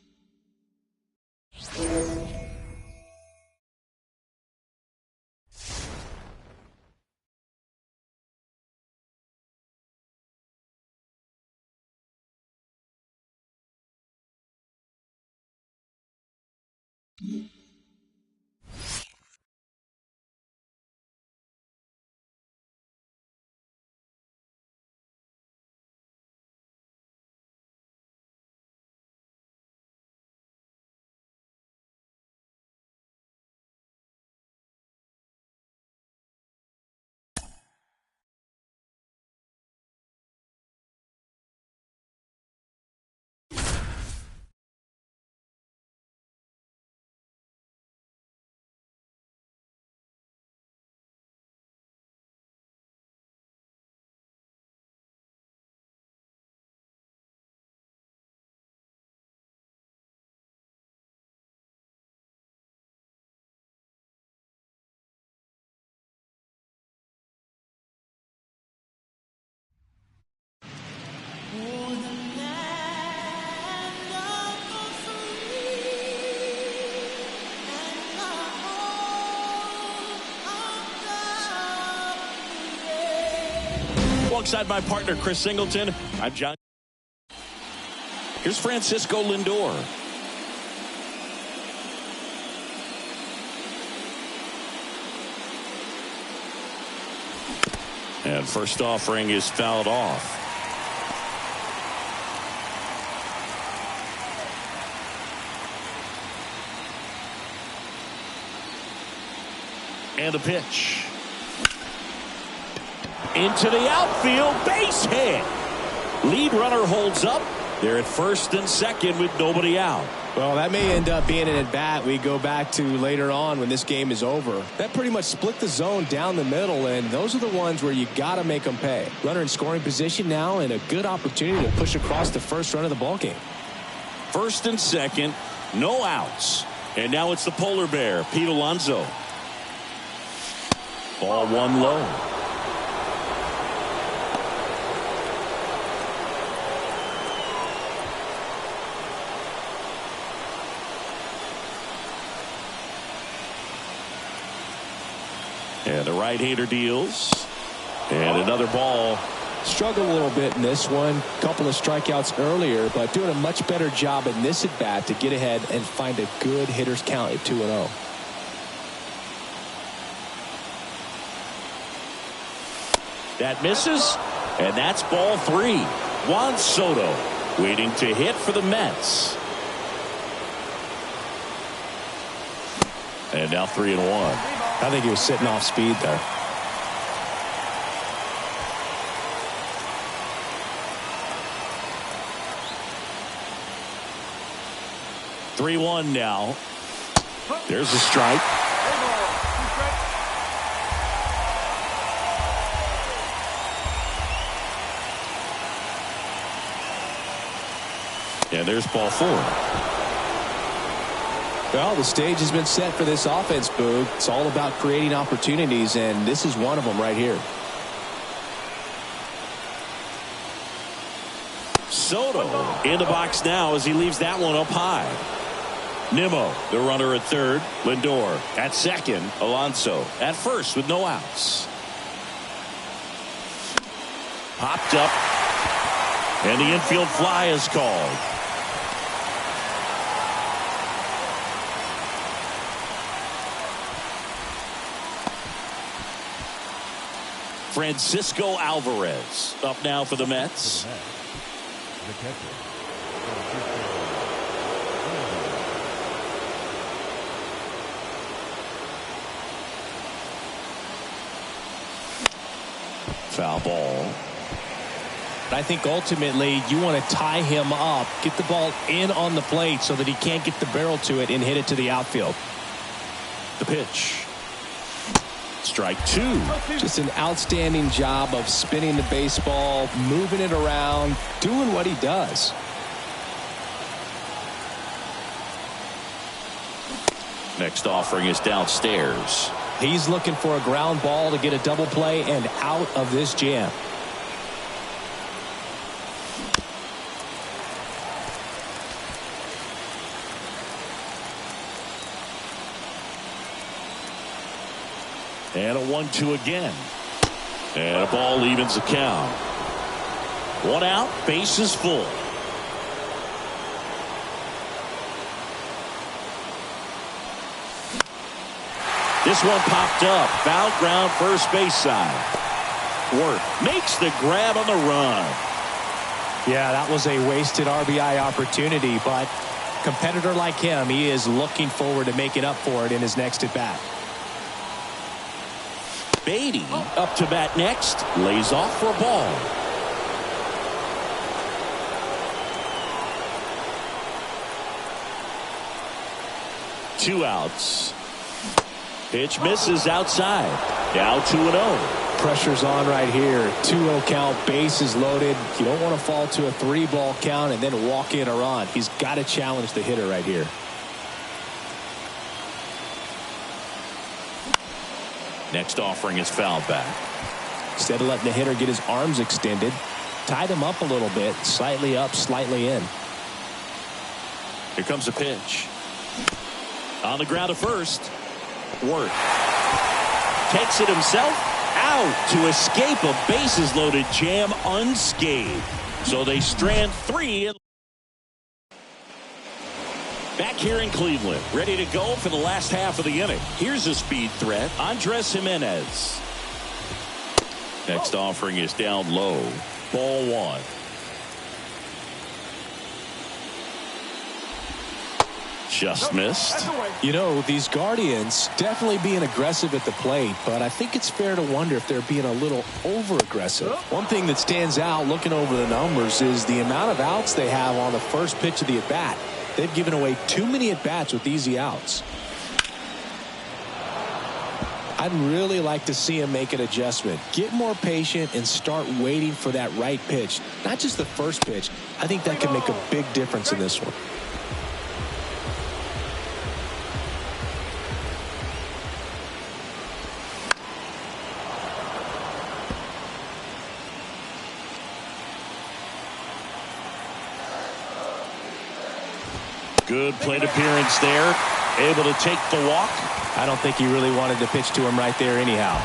Alongside my partner, Chris Singleton, I'm John. Here's Francisco Lindor. And first offering is fouled off. And a pitch. Into the outfield, base hit. Lead runner holds up. They're at first and second with nobody out. Well, that may end up being an at-bat we go back to later on when this game is over. That pretty much split the zone down the middle, and those are the ones where you got to make them pay. Runner in scoring position now, and a good opportunity to push across the first run of the ballgame. First and second, no outs. And now it's the polar bear, Pete Alonso. Ball one low. And the right-hander deals. And another ball Struggled a little bit in this one. Couple of strikeouts earlier, but doing a much better job in this at bat to get ahead and find a good hitter's count at 2-0. That misses, and that's ball 3. Juan Soto waiting to hit for the Mets. And now 3-1. I think he was sitting off speed there. Three-1 now. There's a strike. And there's ball 4. Well, the stage has been set for this offense, Boog. It's all about creating opportunities, and this is one of them right here. Soto in the box now as he leaves that one up high. Nimmo, the runner at third. Lindor at second. Alonso at first with no outs. Popped up, and the infield fly is called. Francisco Alvarez up now for the Mets. The catcher. Foul ball. I think ultimately you want to tie him up, get the ball in on the plate so that he can't get the barrel to it and hit it to the outfield. The pitch. Strike 2. Just an outstanding job of spinning the baseball, moving it around, doing what he does. Next offering is downstairs. He's looking for a ground ball to get a double play and out of this jam. And a 1-2 again. And a ball evens the count. One out, bases full. This one popped up. Foul ground, first base side. Worth makes the grab on the run. Yeah, that was a wasted RBI opportunity, but competitor like him, he is looking forward to making up for it in his next at bat. Beatty up to bat next. Lays off for a ball. Two outs. Pitch misses outside. Now 2-0. Pressure's on right here. 2-0 count, bases loaded. You don't want to fall to a 3-ball count and then walk in a run. He's got to challenge the hitter right here. Next offering is fouled back. Instead of letting the hitter get his arms extended, tied him up a little bit, slightly up, slightly in. Here comes a pitch. On the ground at first. Worth takes it himself out to escape a bases loaded jam unscathed. So they strand 3. Back here in Cleveland, ready to go for the last half of the inning. Here's a speed threat, Andres Jimenez. Next offering is down low. Ball 1. Just missed. You know, these Guardians definitely being aggressive at the plate, but I think it's fair to wonder if they're being a little over-aggressive. One thing that stands out looking over the numbers is the amount of outs they have on the first pitch of the at-bat. They've given away too many at-bats with easy outs. I'd really like to see him make an adjustment. Get more patient and start waiting for that right pitch. Not just the first pitch. I think that can make a big difference in this one. Good plate appearance there. Able to take the walk. I don't think he really wanted to pitch to him right there anyhow.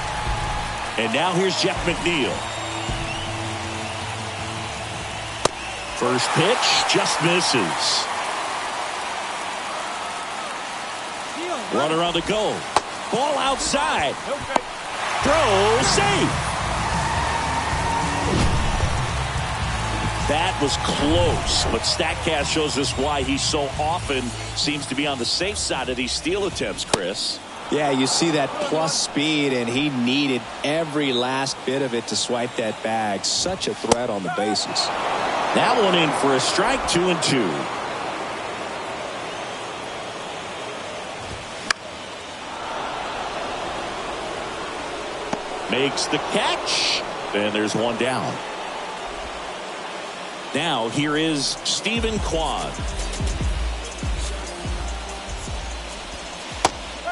And now here's Jeff McNeil. First pitch just misses. Runner on the go. Ball outside. Throw safe. That was close, but StatCast shows us why he so often seems to be on the safe side of these steal attempts, Chris. Yeah, you see that plus speed, and he needed every last bit of it to swipe that bag. Such a threat on the bases. That one in for a strike, 2-2. Makes the catch, and there's one down. Now here is Stephen Kwan.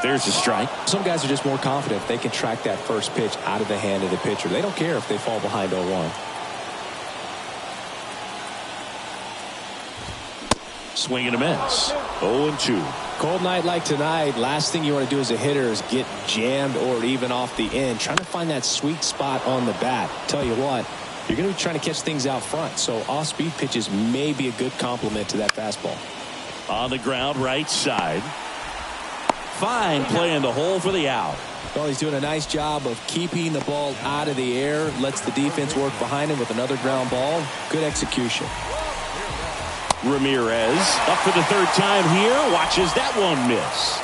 There's a strike. Some guys are just more confident they can track that first pitch out of the hand of the pitcher. They don't care if they fall behind 0-1. Swing and a miss. 0-2. Cold night like tonight, last thing you want to do as a hitter is get jammed or even off the end. Trying to find that sweet spot on the bat. Tell you what, you're going to be trying to catch things out front, so off-speed pitches may be a good complement to that fastball. On the ground, right side. Fine play in the hole for the out. Well, he's doing a nice job of keeping the ball out of the air. Lets the defense work behind him with another ground ball. Good execution. Ramirez up for the third time here. Watches that one miss.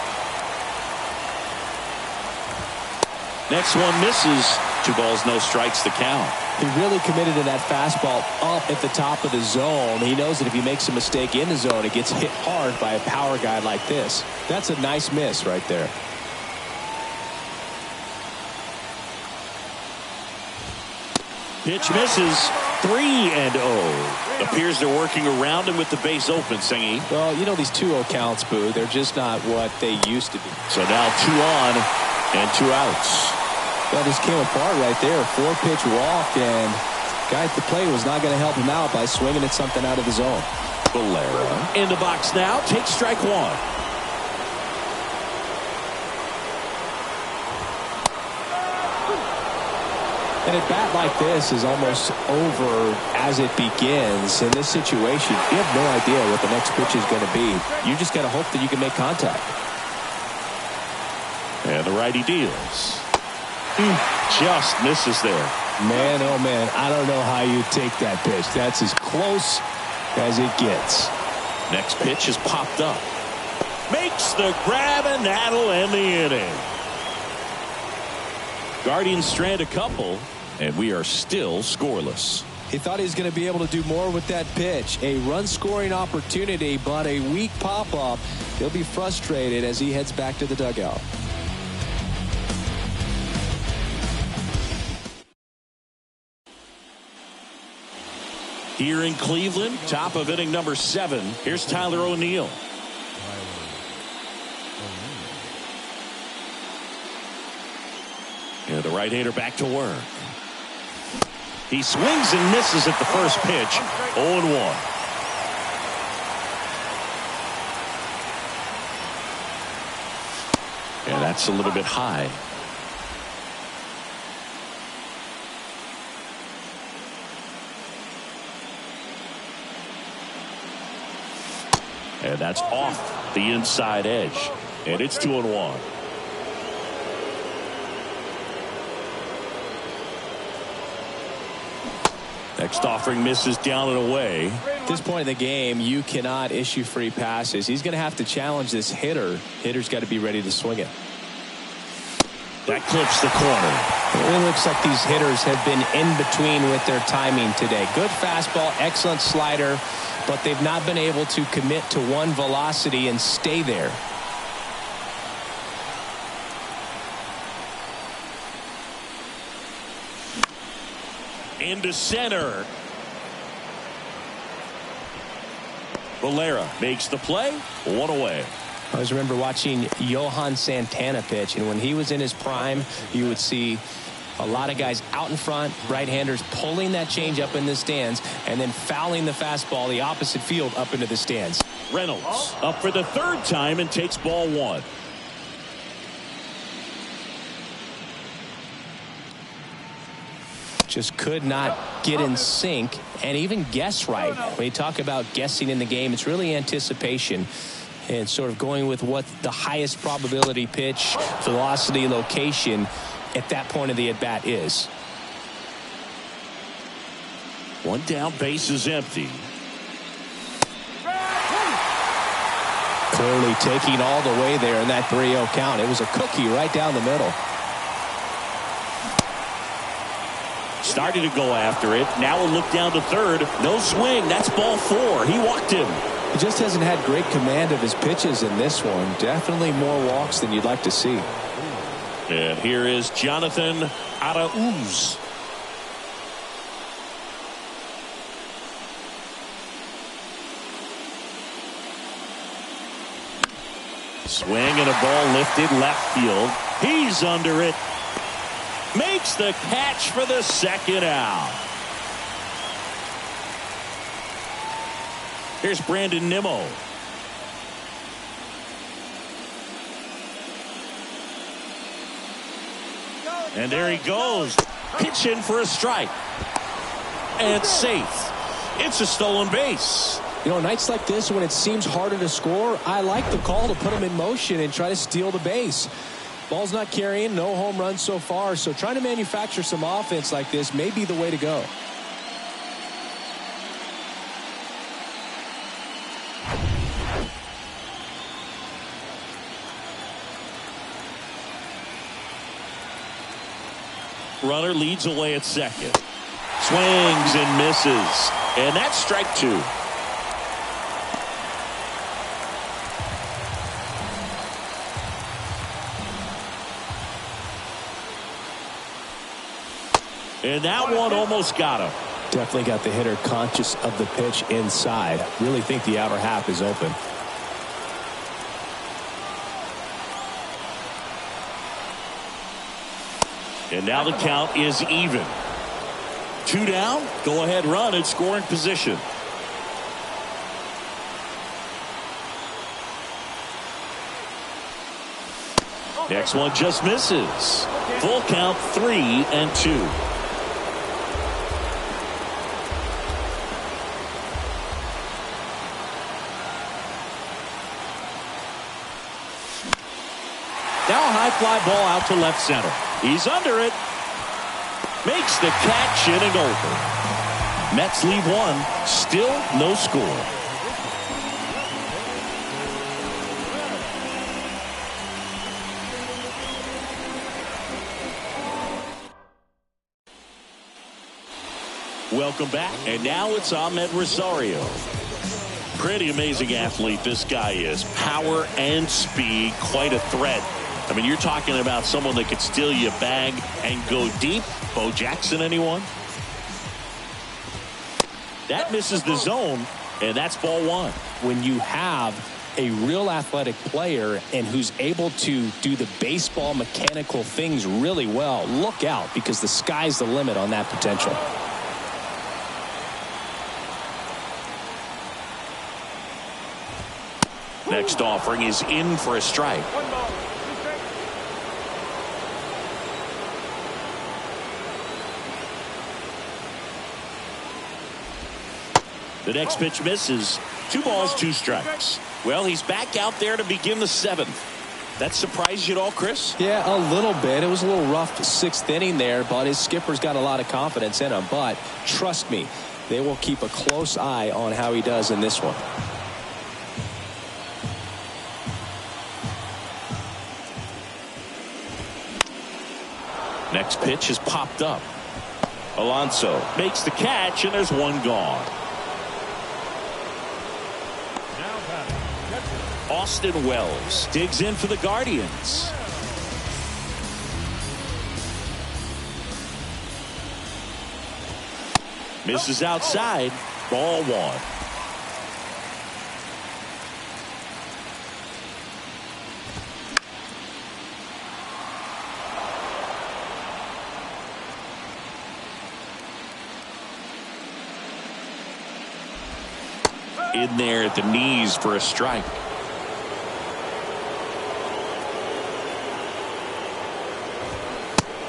Next one misses. 2 balls, no strikes to count. He really committed to that fastball up at the top of the zone. He knows that if he makes a mistake in the zone, it gets hit hard by a power guy like this. That's a nice miss right there. Pitch misses. 3-0. Appears they're working around him with the base open, Singy. Well, you know these 2-0 counts, Boo. They're just not what they used to be. So now 2 on and 2 outs. Well, this came apart right there. 4-pitch walk, and guy at the plate was not going to help him out by swinging at something out of the zone. Valera in the box now. Takes strike 1. And a bat like this is almost over as it begins. In this situation, you have no idea what the next pitch is going to be. You just got to hope that you can make contact. And the righty deals. Just misses there. Man, oh man, I don't know how you take that pitch. That's as close as it gets. Next pitch is popped up. Makes the grab, and that'll end the inning. Guardians strand a couple, and we are still scoreless. He thought he was going to be able to do more with that pitch. A run-scoring opportunity, but a weak pop-up. He'll be frustrated as he heads back to the dugout. Here in Cleveland, top of inning number 7. Here's Tyler O'Neill. And the right-hander back to work. He swings and misses at the first pitch. 0-1. And that's a little bit high. And that's off the inside edge. And it's 2-1. Next offering misses down and away. At this point in the game, you cannot issue free passes. He's going to have to challenge this hitter. Hitter's got to be ready to swing it. That clips the corner. It really looks like these hitters have been in between with their timing today. Good fastball, excellent slider, but they've not been able to commit to one velocity and stay there. Into center. Valera makes the play. 1 away. I always remember watching Johan Santana pitch, and when he was in his prime, you would see a lot of guys out in front, right-handers pulling that change up in the stands, and then fouling the fastball the opposite field up into the stands. Reynolds up for the 3rd time and takes ball 1. Just could not get in sync and even guess right. When you talk about guessing in the game, it's really anticipation and sort of going with what the highest probability pitch, velocity, location at that point of the at-bat is. One down, base is empty. Clearly taking all the way there in that 3-0 count. It was a cookie right down the middle. Started to go after it. Now a look down to third. No swing. That's ball 4. He walked him. He just hasn't had great command of his pitches in this one. Definitely more walks than you'd like to see. And here is Jonathan r2r034's. Swing and a ball lifted left field. He's under it. Makes the catch for the second out. Here's Brandon Nimmo. And there he goes. Pitching for a strike. And safe. It's a stolen base. You know, nights like this when it seems harder to score, I like the call to put him in motion and try to steal the base. Ball's not carrying, no home runs so far, so trying to manufacture some offense like this may be the way to go. Runner leads away at second. Swings and misses. And that's strike 2. And that one almost got him. Definitely got the hitter conscious of the pitch inside. Really think the outer half is open. And now the count is even. 2 down. Go ahead run in scoring position. Next one just misses. Full count 3-2. Now a high fly ball out to left center. He's under it. Makes the catch, inning over. Mets leave 1. Still no score. Welcome back. And now it's Ahmed Rosario. Pretty amazing athlete this guy is. Power and speed. Quite a threat. I mean, you're talking about someone that could steal you a bag and go deep. Bo Jackson, anyone? That misses the zone, and that's ball 1. When you have a real athletic player and who's able to do the baseball mechanical things really well, look out, because the sky's the limit on that potential. Next offering is in for a strike. The next pitch misses. 2 balls, 2 strikes. Well, he's back out there to begin the 7th. That surprised you at all, Chris? Yeah, a little bit. It was a little rough 6th inning there, but his skipper's got a lot of confidence in him. But trust me, they will keep a close eye on how he does in this one. Next pitch is popped up. Alonso makes the catch, and there's 1 gone. Austin Wells digs in for the Guardians. Misses outside. Ball 1. In there at the knees for a strike.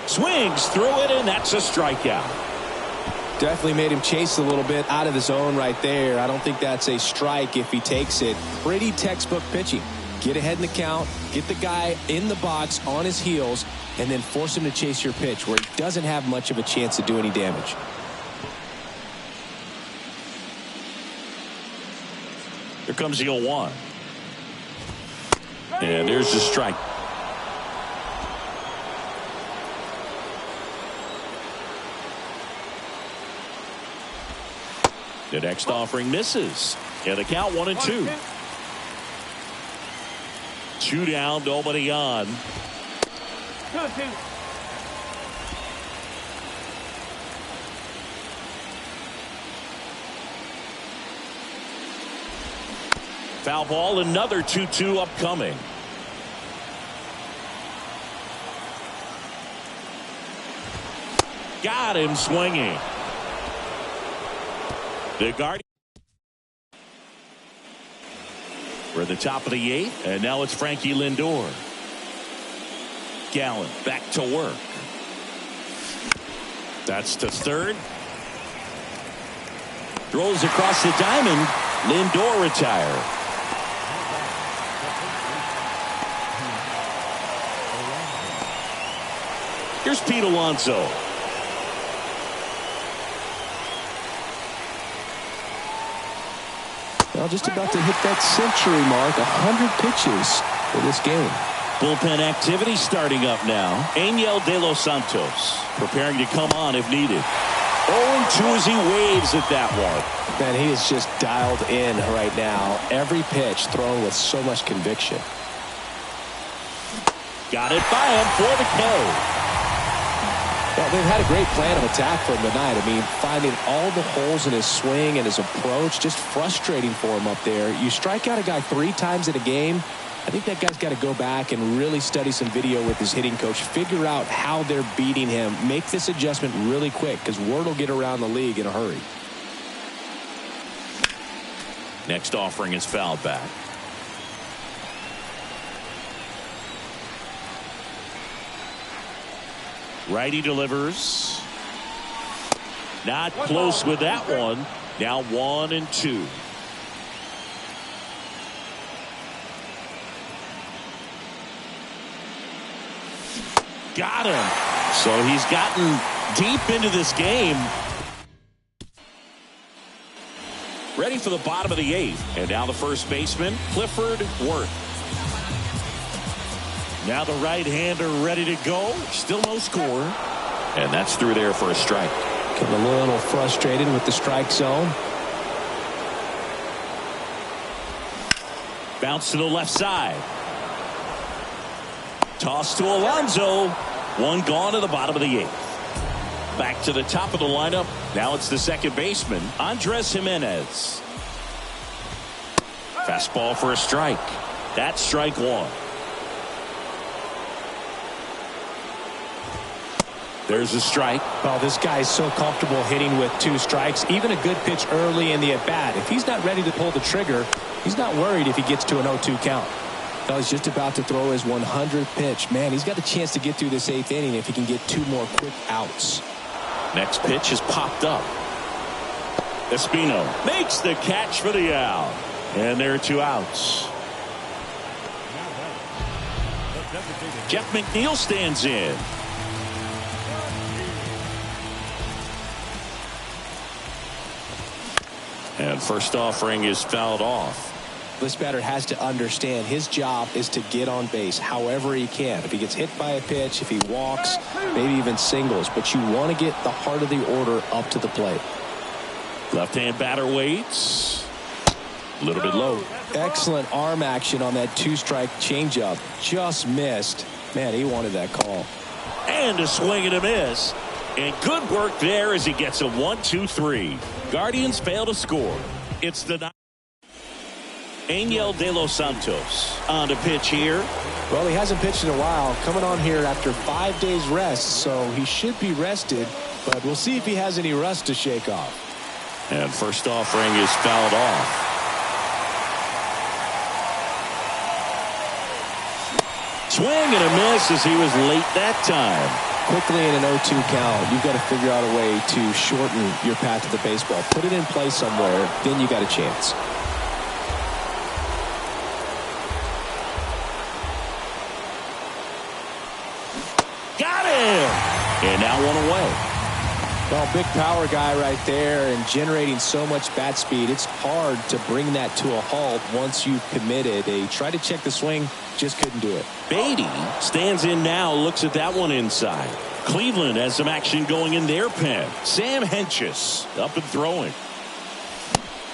Swings through it, and that's a strikeout. Definitely made him chase a little bit out of the zone right there. I don't think that's a strike if he takes it. Pretty textbook pitching. Get ahead in the count, get the guy in the box on his heels, and then force him to chase your pitch where he doesn't have much of a chance to do any damage. Here comes the 0-1. And there's the strike. The next offering misses. And the count 1-2. 2 down, nobody on. 2-2. Foul ball, another 2-2 upcoming. Got him swinging. The Guardians. We're at the top of the 8th, and now it's Frankie Lindor. Gallen back to work. That's to third. Throws across the diamond. Lindor retired. Here's Pete Alonso. Well, just about to hit that century mark, 100 pitches for this game. Bullpen activity starting up now. Angel De Los Santos preparing to come on if needed. 0-2 as he waves at that one. Man, he is just dialed in right now. Every pitch thrown with so much conviction. Got it by him for the K. Well, they've had a great plan of attack for him tonight. I mean, finding all the holes in his swing and his approach, just frustrating for him up there. You strike out a guy 3 times in a game, I think that guy's got to go back and really study some video with his hitting coach, figure out how they're beating him, make this adjustment really quick because word will get around the league in a hurry. Next offering is fouled back. Righty delivers. Not close with that one. Now 1-2. Got him. So he's gotten deep into this game. Ready for the bottom of the 8th. And now the first baseman, Clifford Worth. Now the right-hander ready to go. Still no score. And that's through there for a strike. Getting a little frustrated with the strike zone. Bounce to the left side. Toss to Alonso. One gone to the bottom of the 8th. Back to the top of the lineup. Now it's the second baseman, Andres Jimenez. Fastball for a strike. That's strike 1. There's a strike. Well, this guy's so comfortable hitting with 2 strikes. Even a good pitch early in the at-bat. If he's not ready to pull the trigger, he's not worried if he gets to an 0-2 count. Well, he's just about to throw his 100th pitch. Man, he's got the chance to get through this 8th inning if he can get 2 more quick outs. Next pitch is popped up. Espino makes the catch for the out. And there are 2 outs. Jeff McNeil stands in. And first offering is fouled off. This batter has to understand his job is to get on base however he can. If he gets hit by a pitch, if he walks, maybe even singles. But you want to get the heart of the order up to the plate. Left-hand batter waits. A little bit low. Excellent arm action on that 2-strike changeup. Just missed. Man, he wanted that call. And a swing and a miss. And good work there as he gets a 1-2-3. Guardians fail to score. It's the Angel De Los Santos on to pitch here. Well, he hasn't pitched in a while. Coming on here after 5 days rest, so he should be rested. But we'll see if he has any rust to shake off. And first offering is fouled off. Swing and a miss as he was late that time. Quickly in an 0-2 count, you've got to figure out a way to shorten your path to the baseball. Put it in play somewhere, then you got a chance. Got him! And now one away. Well, big power guy right there and generating so much bat speed. It's hard to bring that to a halt once you've committed. They tried to check the swing, just couldn't do it. Beatty stands in now, looks at that one inside. Cleveland has some action going in their pen. Sam Hentges up and throwing.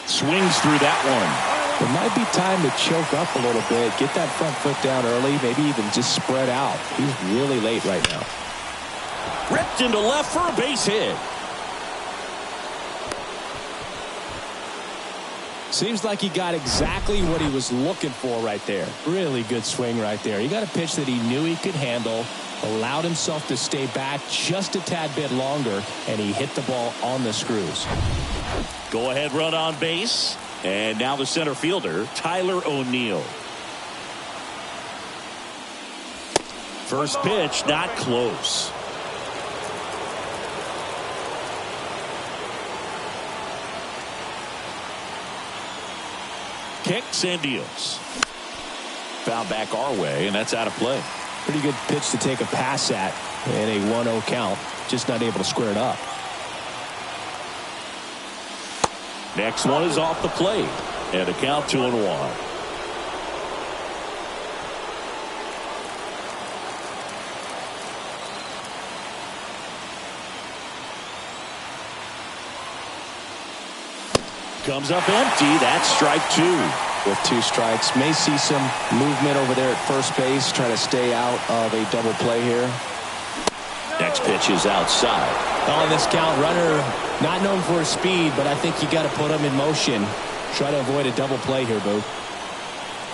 Swings through that one. It might be time to choke up a little bit, get that front foot down early, maybe even just spread out. He's really late right now. Ripped into left for a base hit. Seems like he got exactly what he was looking for right there. Really good swing right there. He got a pitch that he knew he could handle, allowed himself to stay back just a tad bit longer, and he hit the ball on the screws. Go ahead run on base. And now the center fielder, Tyler O'Neill. First pitch, not close. Kicks and deals. Foul back our way, and that's out of play. Pretty good pitch to take a pass at in a 1-0 count. Just not able to square it up. Next one is off the plate. And a count 2-1. Comes up empty. That's strike two. With 2 strikes, may see some movement over there at first base. Try to stay out of a double play here. Next pitch is outside. On this count, runner not known for his speed, but I think you got to put him in motion. Try to avoid a double play here, Boo.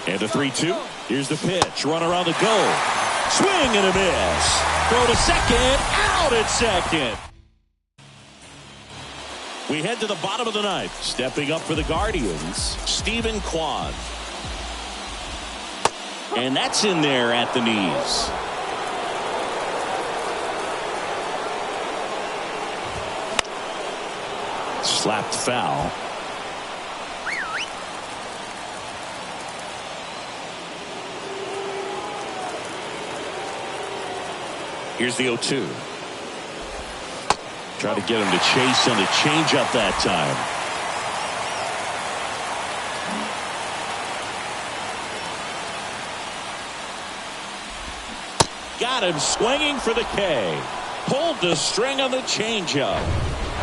And a 3-2. Here's the pitch. Runner on the go. Swing and a miss. Throw to second. Out at second. We head to the bottom of the ninth. Stepping up for the Guardians, Stephen Kwan. And that's in there at the knees. Slapped foul. Here's the 0-2. Try to get him to chase on the changeup that time. Got him swinging for the K. Pulled the string on the changeup.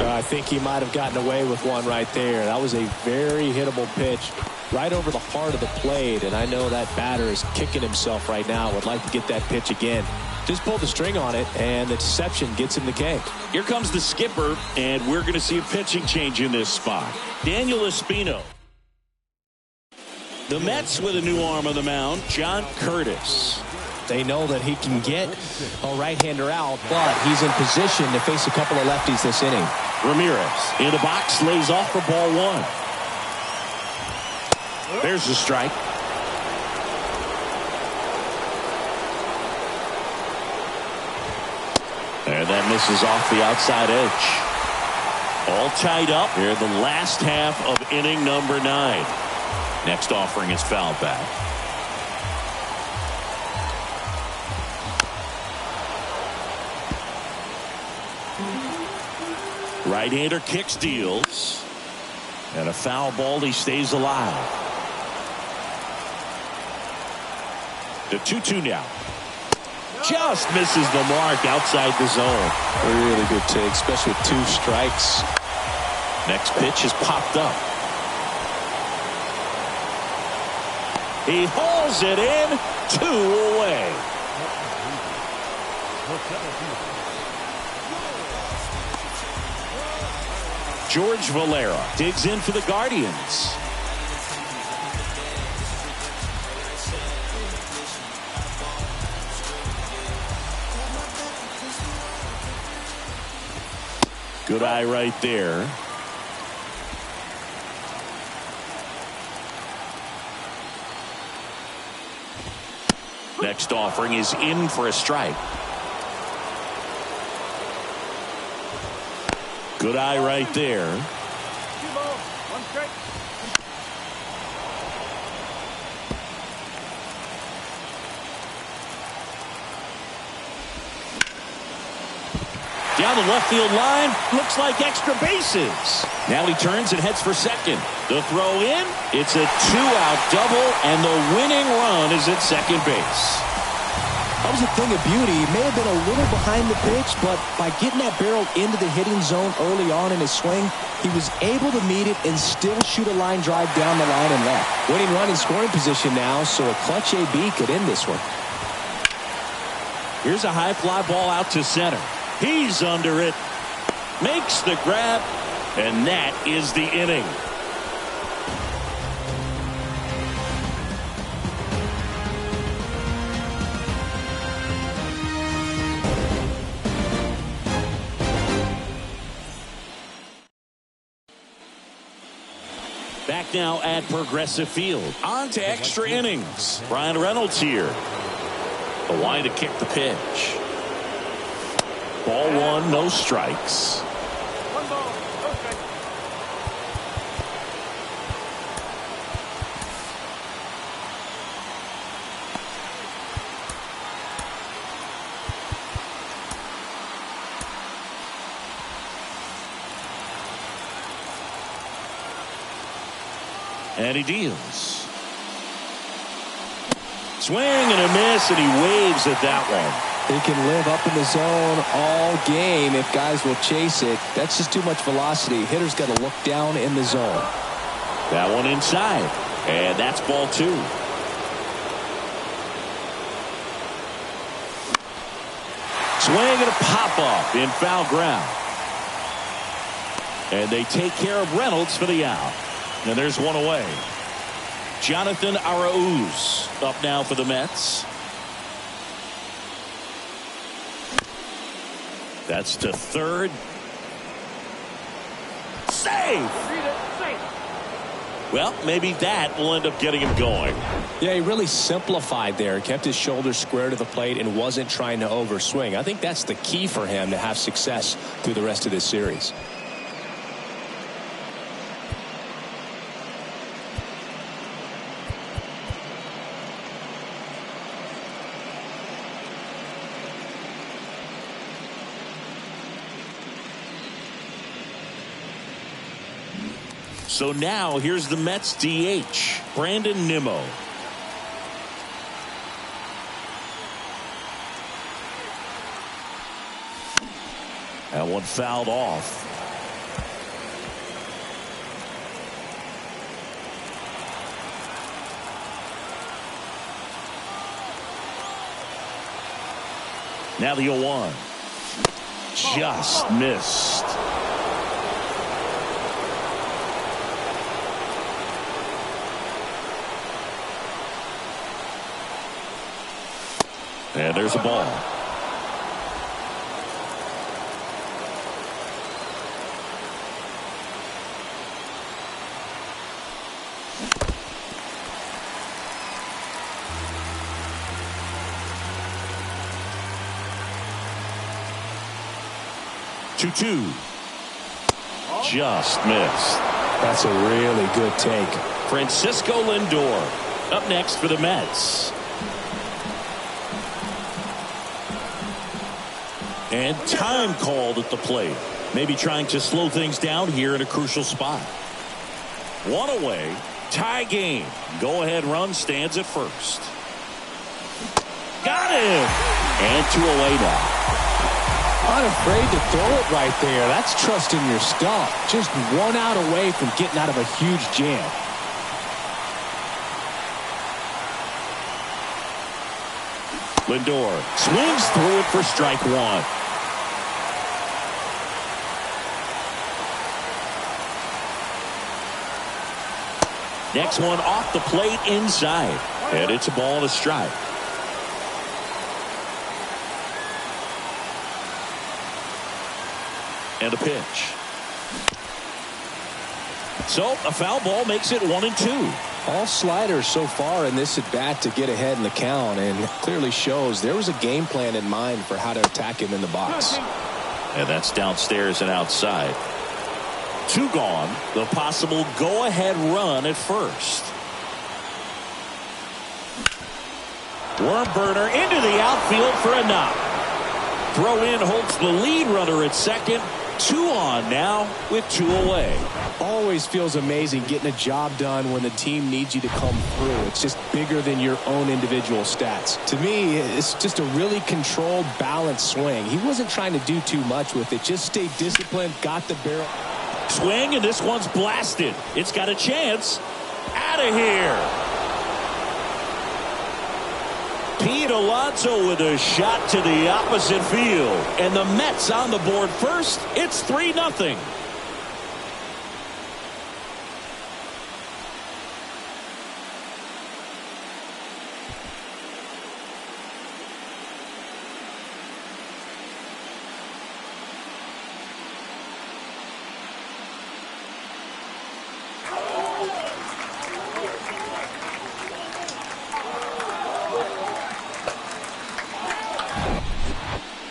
I think he might have gotten away with one right there. That was a very hittable pitch right over the heart of the plate, and I know that batter is kicking himself right now. Would like to get that pitch again. Just pulled the string on it, and the deception gets him the K. Here comes the skipper, and we're going to see a pitching change in this spot. Daniel Espino. The Mets with a new arm on the mound, John Curtis. They know that he can get a right-hander out, but he's in position to face a couple of lefties this inning. Ramirez in the box, lays off for ball one. There's the strike. And that misses off the outside edge. All tied up here in the last half of inning number 9. Next offering is fouled back. Right-hander kicks, deals. And a foul ball, he stays alive. The 2-2 now. Just misses the mark outside the zone. Really good take, especially with 2 strikes. Next pitch is popped up. He hauls it in, 2 away. George Valera digs in for the Guardians. Good eye right there. Next offering is in for a strike. Good eye right there. 2 balls, 1 strike. Down the left field line, looks like extra bases. Now he turns and heads for second. The throw in, it's a 2-out double, and the winning run is at second base. That was a thing of beauty. He may have been a little behind the pitch, but by getting that barrel into the hitting zone early on in his swing, he was able to meet it and still shoot a line drive down the line and left. Winning run in scoring position now, so a clutch AB could end this one. Here's a high fly ball out to center. He's under it, makes the grab, and that is the inning. Back now at Progressive Field. On to extra innings. Ryan Reynolds here. The line to kick the pitch. Ball 1, no strikes. 1 ball, no strike. And he deals. Swing and a miss, and he waves at that one. He can live up in the zone all game if guys will chase it. That's just too much velocity. Hitter's got to look down in the zone. That one inside. And that's ball 2. Swing and a pop-up in foul ground. And they take care of Reynolds for the out. And there's one away. Jonathan Arauz up now for the Mets. That's to third. Save! Read it, safe. Well, maybe that will end up getting him going. Yeah, he really simplified there. Kept his shoulders square to the plate and wasn't trying to overswing. I think that's the key for him to have success through the rest of this series. So now here's the Mets DH, Brandon Nimmo. That one fouled off. Now the 0-1. Just missed. And there's a ball. Two. Just missed. That's a really good take. Francisco Lindor up next for the Mets. And time called at the plate. Maybe trying to slow things down here in a crucial spot. One away. Tie game. Go ahead run stands at first. Got him. And 2 away now. Not afraid to throw it right there. That's trusting your stump. Just 1 out away from getting out of a huge jam. Lindor swings through it for strike 1. Next one off the plate inside. And it's a ball and a strike. And a pitch. So a foul ball makes it 1-2. All sliders so far in this at bat to get ahead in the count, and clearly shows there was a game plan in mind for how to attack him in the box. And that's downstairs and outside. 2 gone. The possible go-ahead run at first. Worm burner into the outfield for a knock. Throw in holds the lead runner at second. 2 on now with 2 away. Always feels amazing getting a job done when the team needs you to come through. It's just bigger than your own individual stats. To me, it's just a really controlled, balanced swing. He wasn't trying to do too much with it. Just stayed disciplined, got the barrel. Swing, and this one's blasted. It's got a chance. Out of here. Pete Alonso with a shot to the opposite field. And the Mets on the board first. It's 3-0.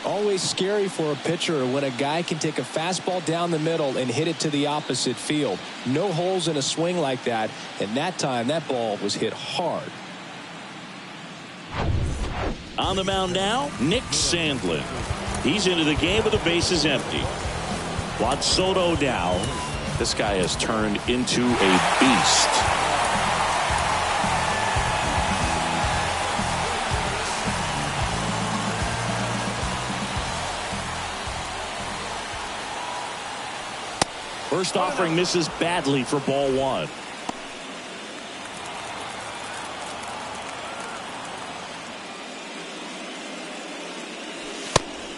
Always scary for a pitcher when a guy can take a fastball down the middle and hit it to the opposite field. No holes in a swing like that, and that time that ball was hit hard. On the mound now, Nick Sandlin. He's into the game with the bases empty. Juan Soto down. This guy has turned into a beast. First offering misses badly for ball 1.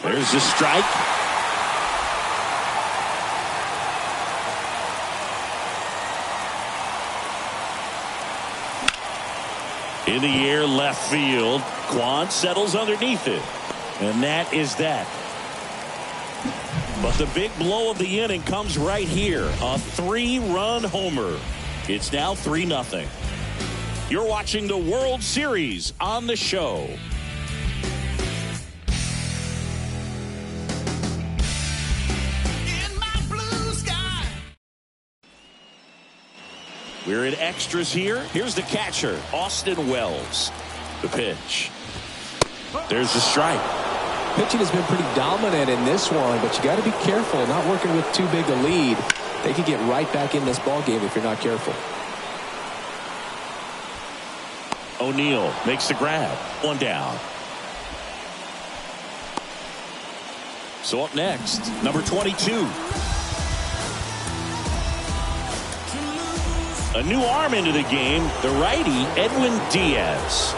There's a strike. In the air, left field. Quan settles underneath it. And that is that. But the big blow of the inning comes right here. A 3-run homer. It's now 3-0. You're watching the World Series on the show. In my blue sky. We're in extras here. Here's the catcher, Austin Wells. The pitch. There's the strike. Pitching has been pretty dominant in this one, but you got to be careful, not working with too big a lead. They could get right back in this ball game if you're not careful. O'Neill makes the grab. 1 down. So up next, number 22. A new arm into the game, the righty Edwin Diaz.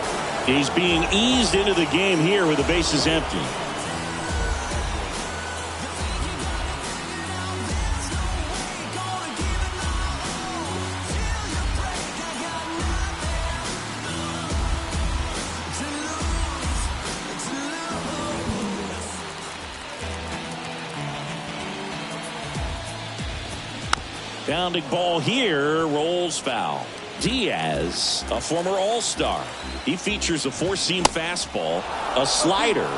He's being eased into the game here with the bases empty. Pounding ball here, rolls foul. Diaz, a former All-Star. He features a 4-seam fastball, a slider,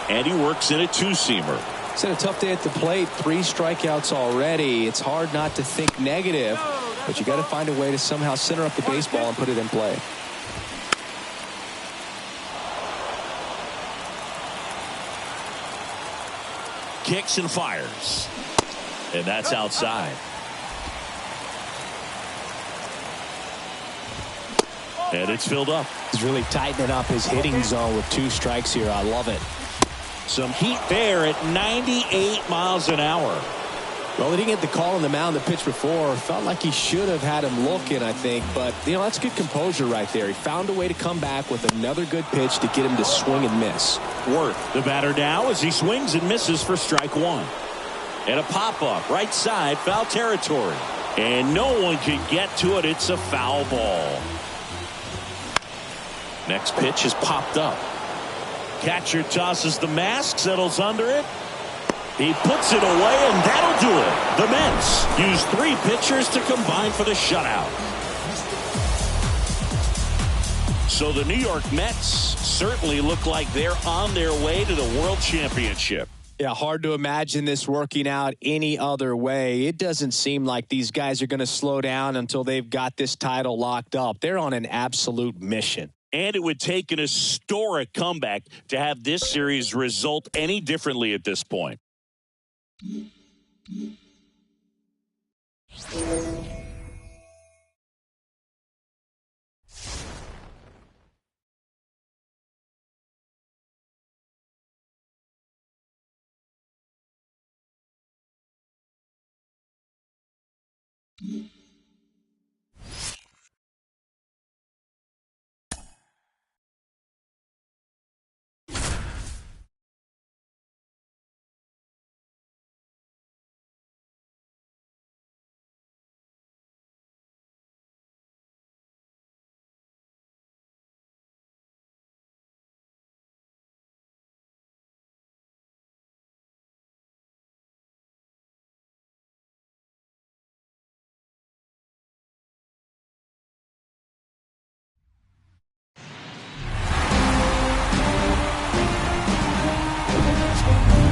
and he works in a 2-seamer. He's had a tough day at the plate. 3 strikeouts already. It's hard not to think negative, but you got to find a way to somehow center up the baseball and put it in play. Kicks and fires. And that's outside. And it's filled up. He's really tightening up his hitting zone with 2 strikes here. I love it. Some heat there at 98 miles an hour. Well, he didn't get the call on the mound the pitch before. Felt like he should have had him looking, I think. But, you know, that's good composure right there. He found a way to come back with another good pitch to get him to swing and miss. Worth, the batter now, as he swings and misses for strike 1. And a pop-up, right side, foul territory. And no one can get to it. It's a foul ball. Next pitch is popped up. Catcher tosses the mask, settles under it. He puts it away, and that'll do it. The Mets use 3 pitchers to combine for the shutout. So the New York Mets certainly look like they're on their way to the World Championship. Yeah, hard to imagine this working out any other way. It doesn't seem like these guys are going to slow down until they've got this title locked up. They're on an absolute mission. And it would take an historic comeback to have this series result any differently at this point.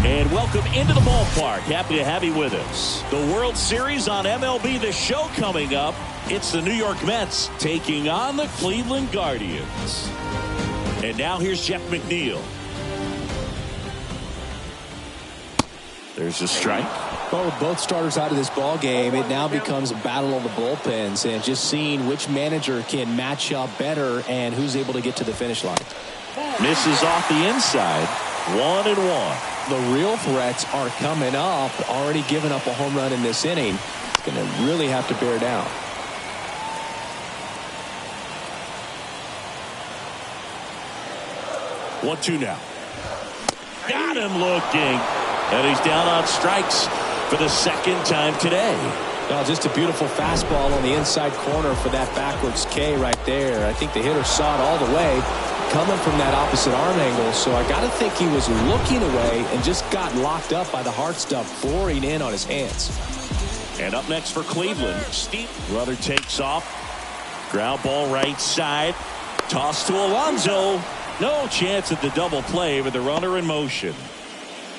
And welcome into the ballpark. Happy to have you with us. The World Series on MLB The Show coming up. It's the New York Mets taking on the Cleveland Guardians. And now here's Jeff McNeil. There's a strike. Well, with both starters out of this ball game, it now becomes a battle of the bullpens and just seeing which manager can match up better and who's able to get to the finish line. Misses off the inside. 1-1. The real threats are coming up. Already given up a home run in this inning. It's going to really have to bear down. One, two now. Got him looking. And he's down on strikes for the second time today. Well, just a beautiful fastball on the inside corner for that backwards K right there. I think the hitter saw it all the way coming from that opposite arm angle. So I got to think he was looking away and just got locked up by the hard stuff pouring in on his hands. And up next for Cleveland, Steve. Runner takes off. Ground ball right side. Toss to Alonso. No chance at the double play with the runner in motion.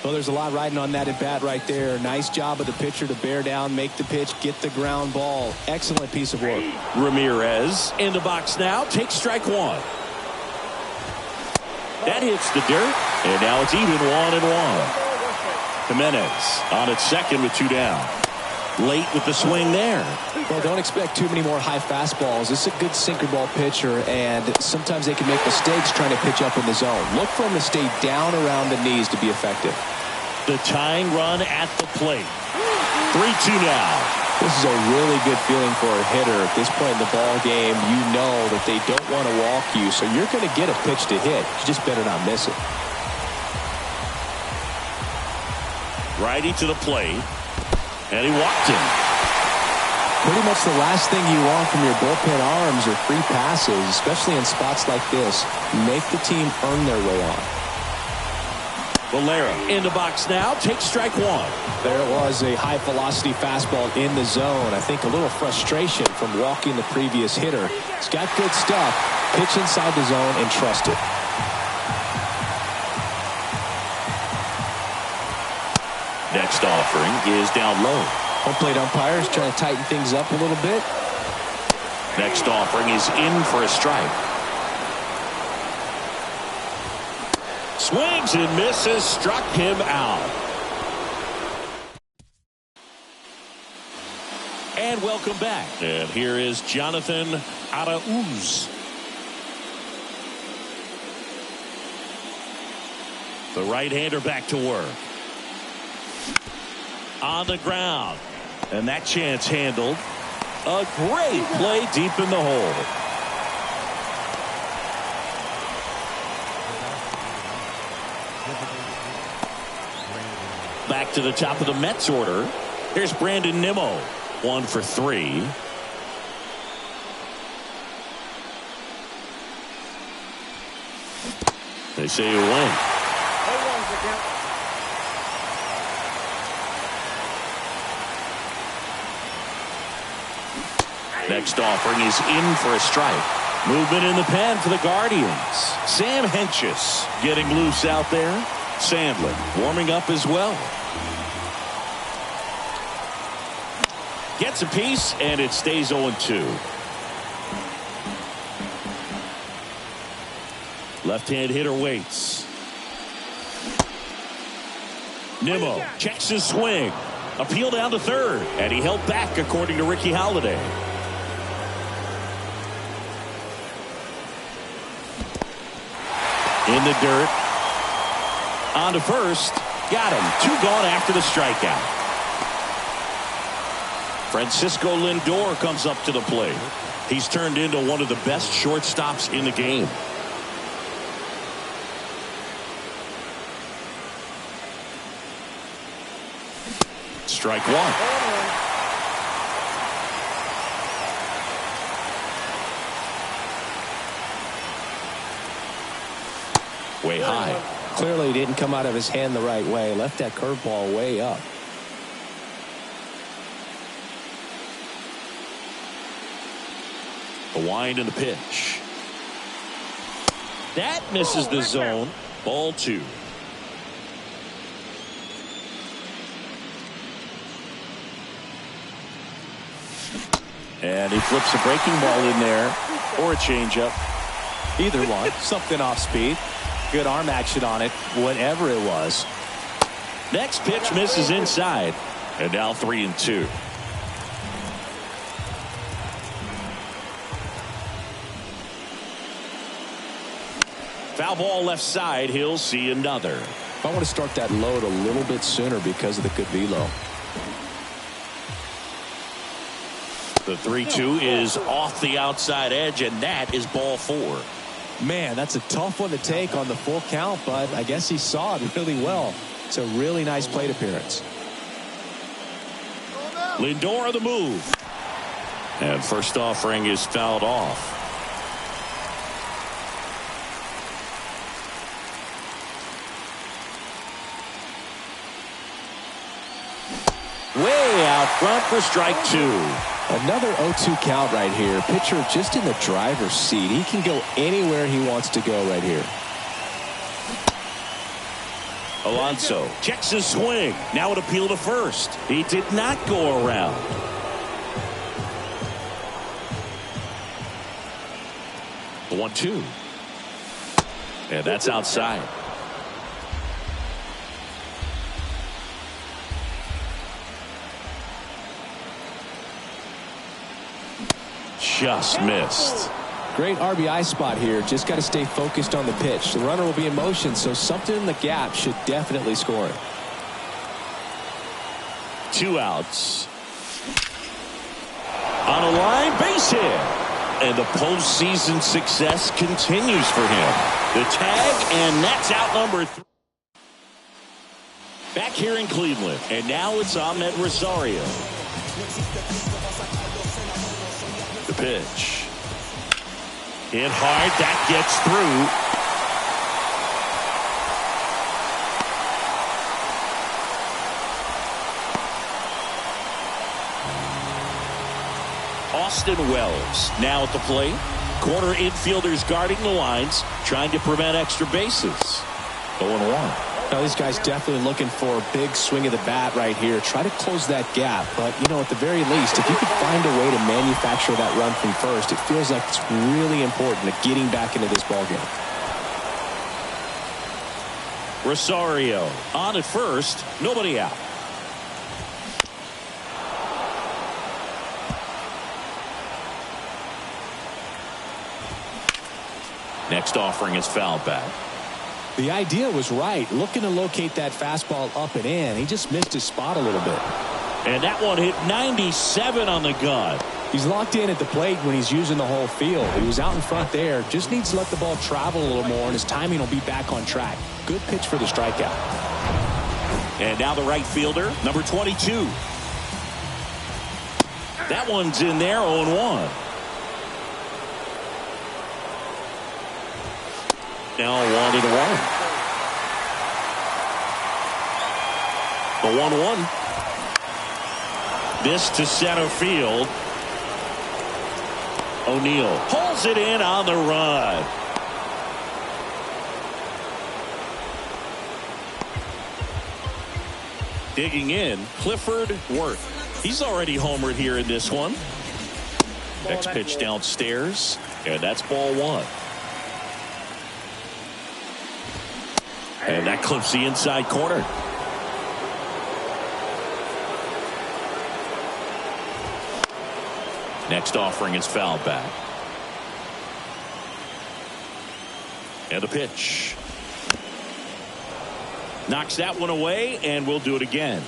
Well, there's a lot riding on that at bat right there. Nice job of the pitcher to bear down, make the pitch, get the ground ball. Excellent piece of work. Ramirez in the box now. Takes strike one. That hits the dirt. And now it's even 1-1. Jimenez on its second with two down. Late with the swing there. Well, don't expect too many more high fastballs. This is a good sinker ball pitcher, and sometimes they can make mistakes trying to pitch up in the zone. Look for him to stay down around the knees to be effective. The tying run at the plate. 3-2 now. This is a really good feeling for a hitter. At this point in the ball game, you know that they don't want to walk you, so you're going to get a pitch to hit. You just better not miss it. Righty to the plate. And he walked him. Pretty much the last thing you want from your bullpen arms are free passes, especially in spots like this. Make the team earn their way on. Valera in the box now. Takes strike one. There it was, a high velocity fastball in the zone. I think a little frustration from walking the previous hitter. He's got good stuff. Pitch inside the zone and trust it. Next offering is down low. Home plate umpires trying to tighten things up a little bit. Next offering is in for a strike. Swings and misses. Struck him out. And welcome back. And here is Jonathan Arauz. The right-hander back to work. On the ground. And that chance handled. A great play deep in the hole. Back to the top of the Mets order. Here's Brandon Nimmo. 1 for 3. They say you win. Next offering is in for a strike. Movement in the pen for the Guardians. Sam Hentges getting loose out there. Sandlin warming up as well. Gets a piece, and it stays 0-2. Left-hand hitter waits. Nimmo checks his swing. Appeal down to third, and he held back according to Ricky Holiday. In the dirt. On to first. Got him. 2 gone after the strikeout. Francisco Lindor comes up to the plate. He's turned into one of the best shortstops in the game. Strike 1. Way high. Clearly he didn't come out of his hand the right way. Left that curveball way up. The wind and the pitch. That misses the zone. Ball 2. And he flips a breaking ball in there, or a changeup. Either one. Something off speed. Good arm action on it. Whatever it was. Next pitch misses inside. And now 3-2. Foul ball left side. He'll see another. I want to start that load a little bit sooner because of the good velo. The 3-2 is off the outside edge, and that is ball 4. Man, that's a tough one to take on the full count, but I guess he saw it really well. It's a really nice plate appearance. Lindor the move. And first offering is fouled off. Way out front for strike 2. Another 0-2 count right here. Pitcher just in the driver's seat. He can go anywhere he wants to go right here. Alonso checks his swing. Now an appeal to first. He did not go around. The 1-2. And that's outside. Just missed. Great RBI spot here. Just got to stay focused on the pitch. The runner will be in motion, so something in the gap should definitely score it. 2 outs. On a line, base hit. And the postseason success continues for him. The tag, and that's out number 3. Back here in Cleveland, and now it's Ahmed Rosario. The pitch. Hit hard. That gets through. Austin Wells now at the plate. Corner infielders guarding the lines, trying to prevent extra bases. 0-1. Now, these guys definitely looking for a big swing of the bat right here. Try to close that gap. But, you know, at the very least, if you could find a way to manufacture that run from first, it feels like it's really important to getting back into this ballgame. Rosario on at first. Nobody out. Next offering is fouled back. The idea was right. Looking to locate that fastball up and in. He just missed his spot a little bit. And that one hit 97 on the gun. He's locked in at the plate when he's using the whole field. He was out in front there. Just needs to let the ball travel a little more, and his timing will be back on track. Good pitch for the strikeout. And now the right fielder, number 22. That one's in there, 0-1. Now 1-1. The 1-1. This to center field. O'Neill pulls it in on the run. Digging in, Clifford Worth. He's already homered here in this one. Next pitch downstairs, and that's ball one. And that clips the inside corner. Next offering is fouled back. And a pitch. Knocks that one away, and we'll do it again.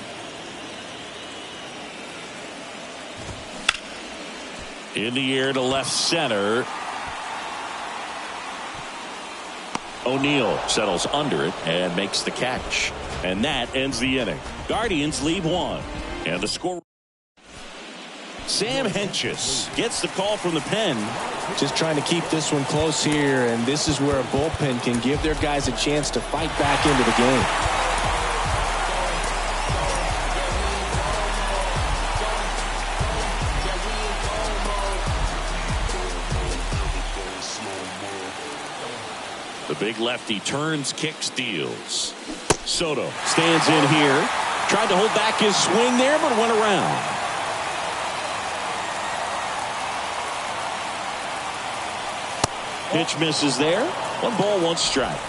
In the air to left center. O'Neill settles under it and makes the catch. And that ends the inning. Guardians lead one. And the score. Sam Hentges gets the call from the pen. Just trying to keep this one close here, and this is where a bullpen can give their guys a chance to fight back into the game. The big lefty turns, kicks, deals. Soto stands in here. Tried to hold back his swing there, but went around. Pitch misses there. 1 ball, 1 strike.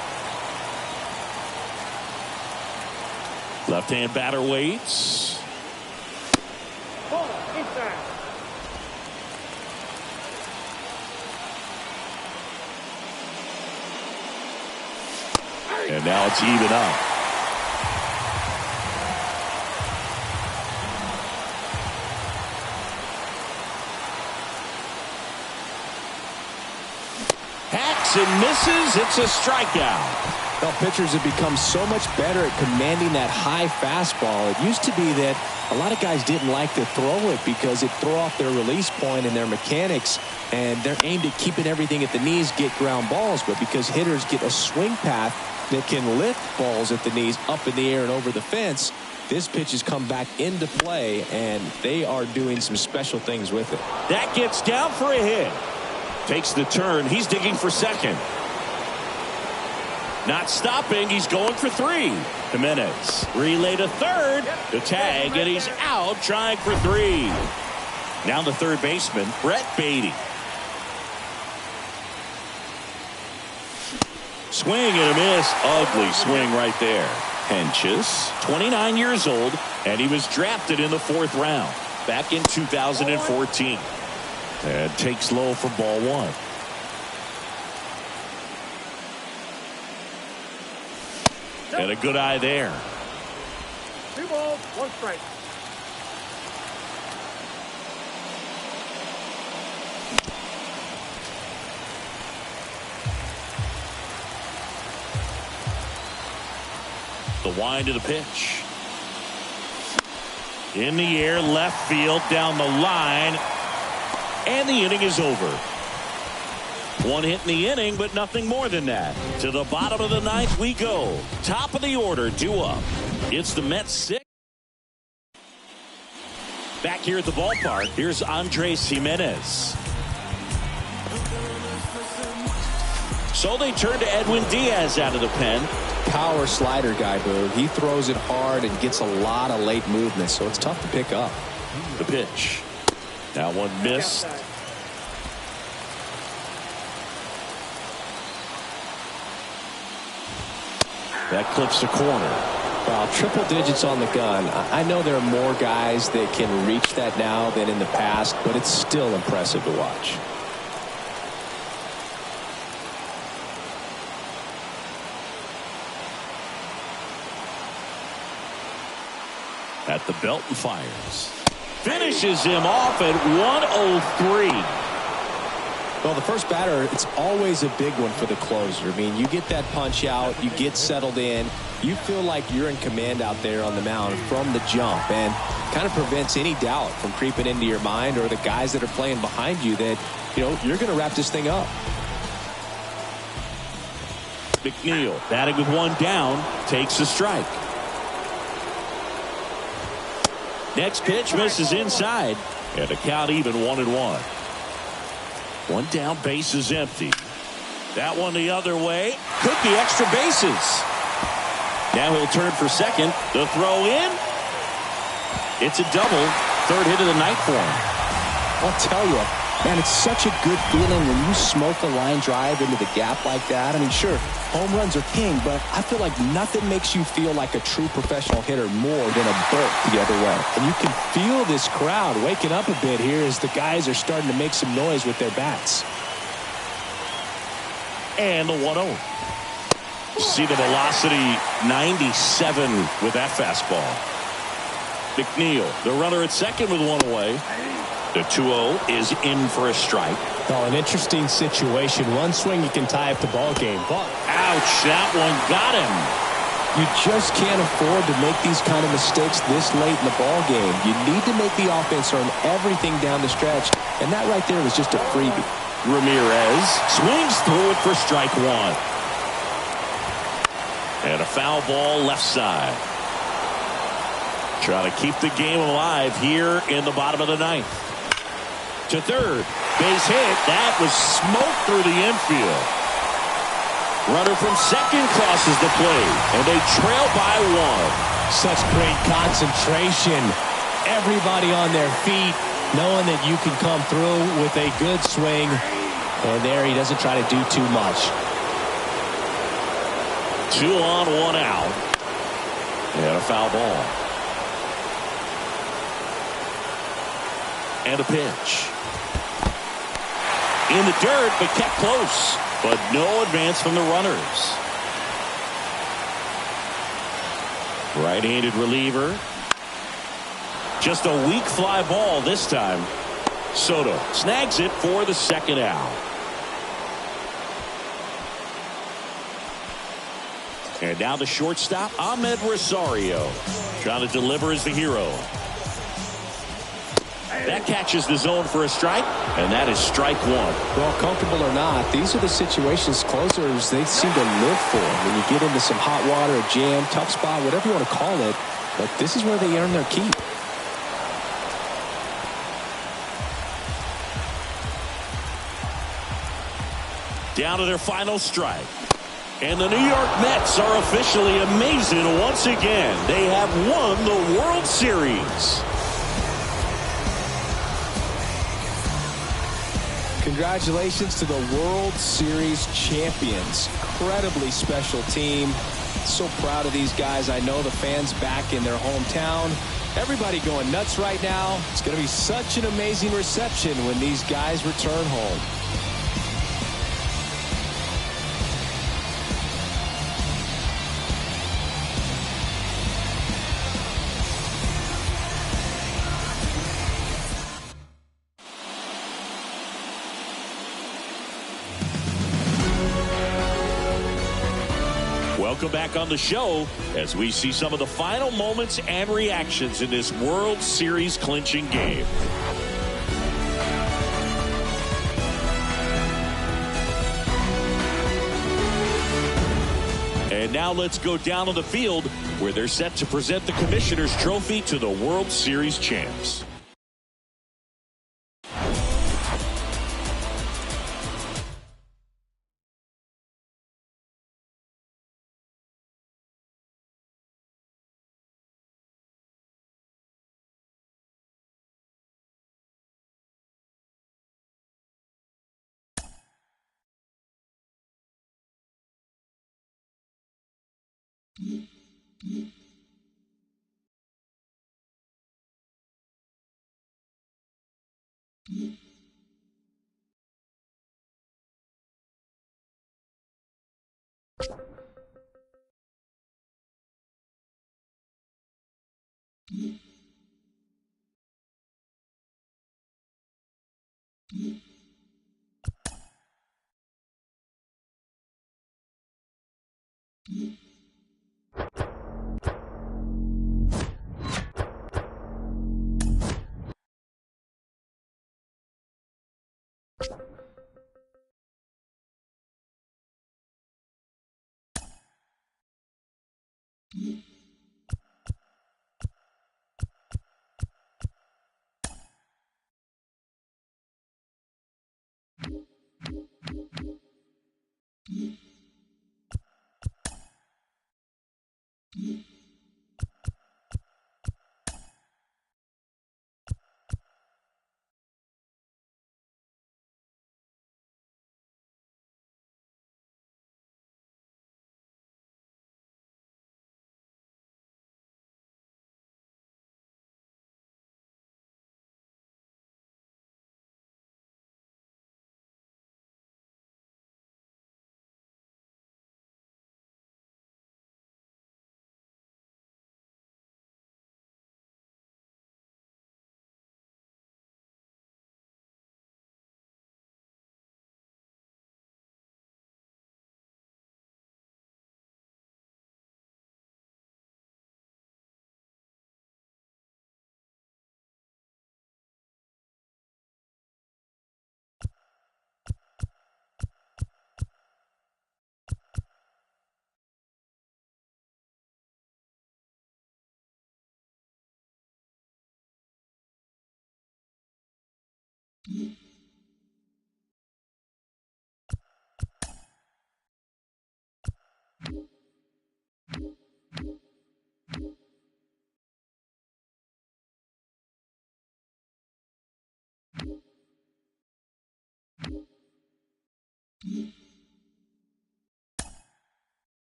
Left-hand batter waits. Ball inside. And now it's even up. Hacks and misses. It's a strikeout. Well, pitchers have become so much better at commanding that high fastball. It used to be that a lot of guys didn't like to throw it because it threw off their release point and their mechanics, and they're aimed at keeping everything at the knees, get ground balls. But because hitters get a swing path that can lift balls at the knees up in the air and over the fence, this pitch has come back into play, and they are doing some special things with it. That gets down for a hit. Takes the turn. He's digging for second. Not stopping. He's going for 3. Jimenez relay to third. The tag, and he's out trying for 3. Now the third baseman, Brett Beatty. Swing and a miss. Ugly swing right there. Hentges, 29 years old, and he was drafted in the 4th round back in 2014. And takes low for ball 1. And a good eye there. 2 balls, 1 strike. The wind of the pitch. In the air, left field, down the line. And the inning is over. 1 hit in the inning, but nothing more than that. To the bottom of the 9th we go. Top of the order, 2 up. It's the Mets 6. Back here at the ballpark, here's Andres Jimenez. So they turn to Edwin Diaz out of the pen. Power slider guy, Boog. He throws it hard and gets a lot of late movement, so it's tough to pick up. The pitch. That one missed. That clips the corner. Well, triple digits on the gun. I know there are more guys that can reach that now than in the past, but it's still impressive to watch. At the belt and fires. Finishes him off at 103. Well, the first batter, it's always a big one for the closer. I mean, you get that punch out, you get settled in, you feel like you're in command out there on the mound from the jump, and kind of prevents any doubt from creeping into your mind or the guys that are playing behind you that, you know, you're going to wrap this thing up. McNeil batting with 1 down, takes the strike. Next pitch misses inside, and a count even 1-1. 1 down, base is empty. That one the other way, could be extra bases. Now he'll turn for second. The throw in, It's a double. Third hit of the night for him. I'll tell you, man, it's such a good feeling when you smoke a line drive into the gap like that. I mean, sure, home runs are king, but I feel like nothing makes you feel like a true professional hitter more than a bolt the other way. And you can feel this crowd waking up a bit here as the guys are starting to make some noise with their bats. And the 1-0. See the velocity, 97 with that fastball. McNeil, the runner at second with one away. The 2-0 is in for a strike. Oh, an interesting situation. One swing, you can tie up the ball game. Ouch, that one got him. You just can't afford to make these kind of mistakes this late in the ball game. You need to make the offense earn everything down the stretch, and that right there was just a freebie. Ramirez swings through it for strike one. And a foul ball left side. Trying to keep the game alive here in the bottom of the ninth. To third. Base hit. That was smoked through the infield. Runner from second crosses the plate. And they trail by one. Such great concentration. Everybody on their feet, knowing that you can come through with a good swing. And there he doesn't try to do too much. 2 on, 1 out. And a foul ball. And a pitch. In the dirt, but kept close. But no advance from the runners. Right-handed reliever. Just a weak fly ball this time. Soto snags it for the second out. And now the shortstop, Ahmed Rosario. Trying to deliver as the hero. That catches the zone for a strike, and that is strike one. Well, comfortable or not, these are the situations closers they seem to live for. When you get into some hot water, a jam, tough spot, whatever you want to call it, but this is where they earn their keep. Down to their final strike. And the New York Mets are officially amazing once again. They have won the World Series. Congratulations to the World Series champions. Incredibly special team. So proud of these guys. I know the fans back in their hometown. Everybody going nuts right now. It's going to be such an amazing reception when these guys return home. Welcome back on the show as we see some of the final moments and reactions in this World Series clinching game. And now let's go down on the field where they're set to present the Commissioner's Trophy to the World Series champs.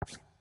2.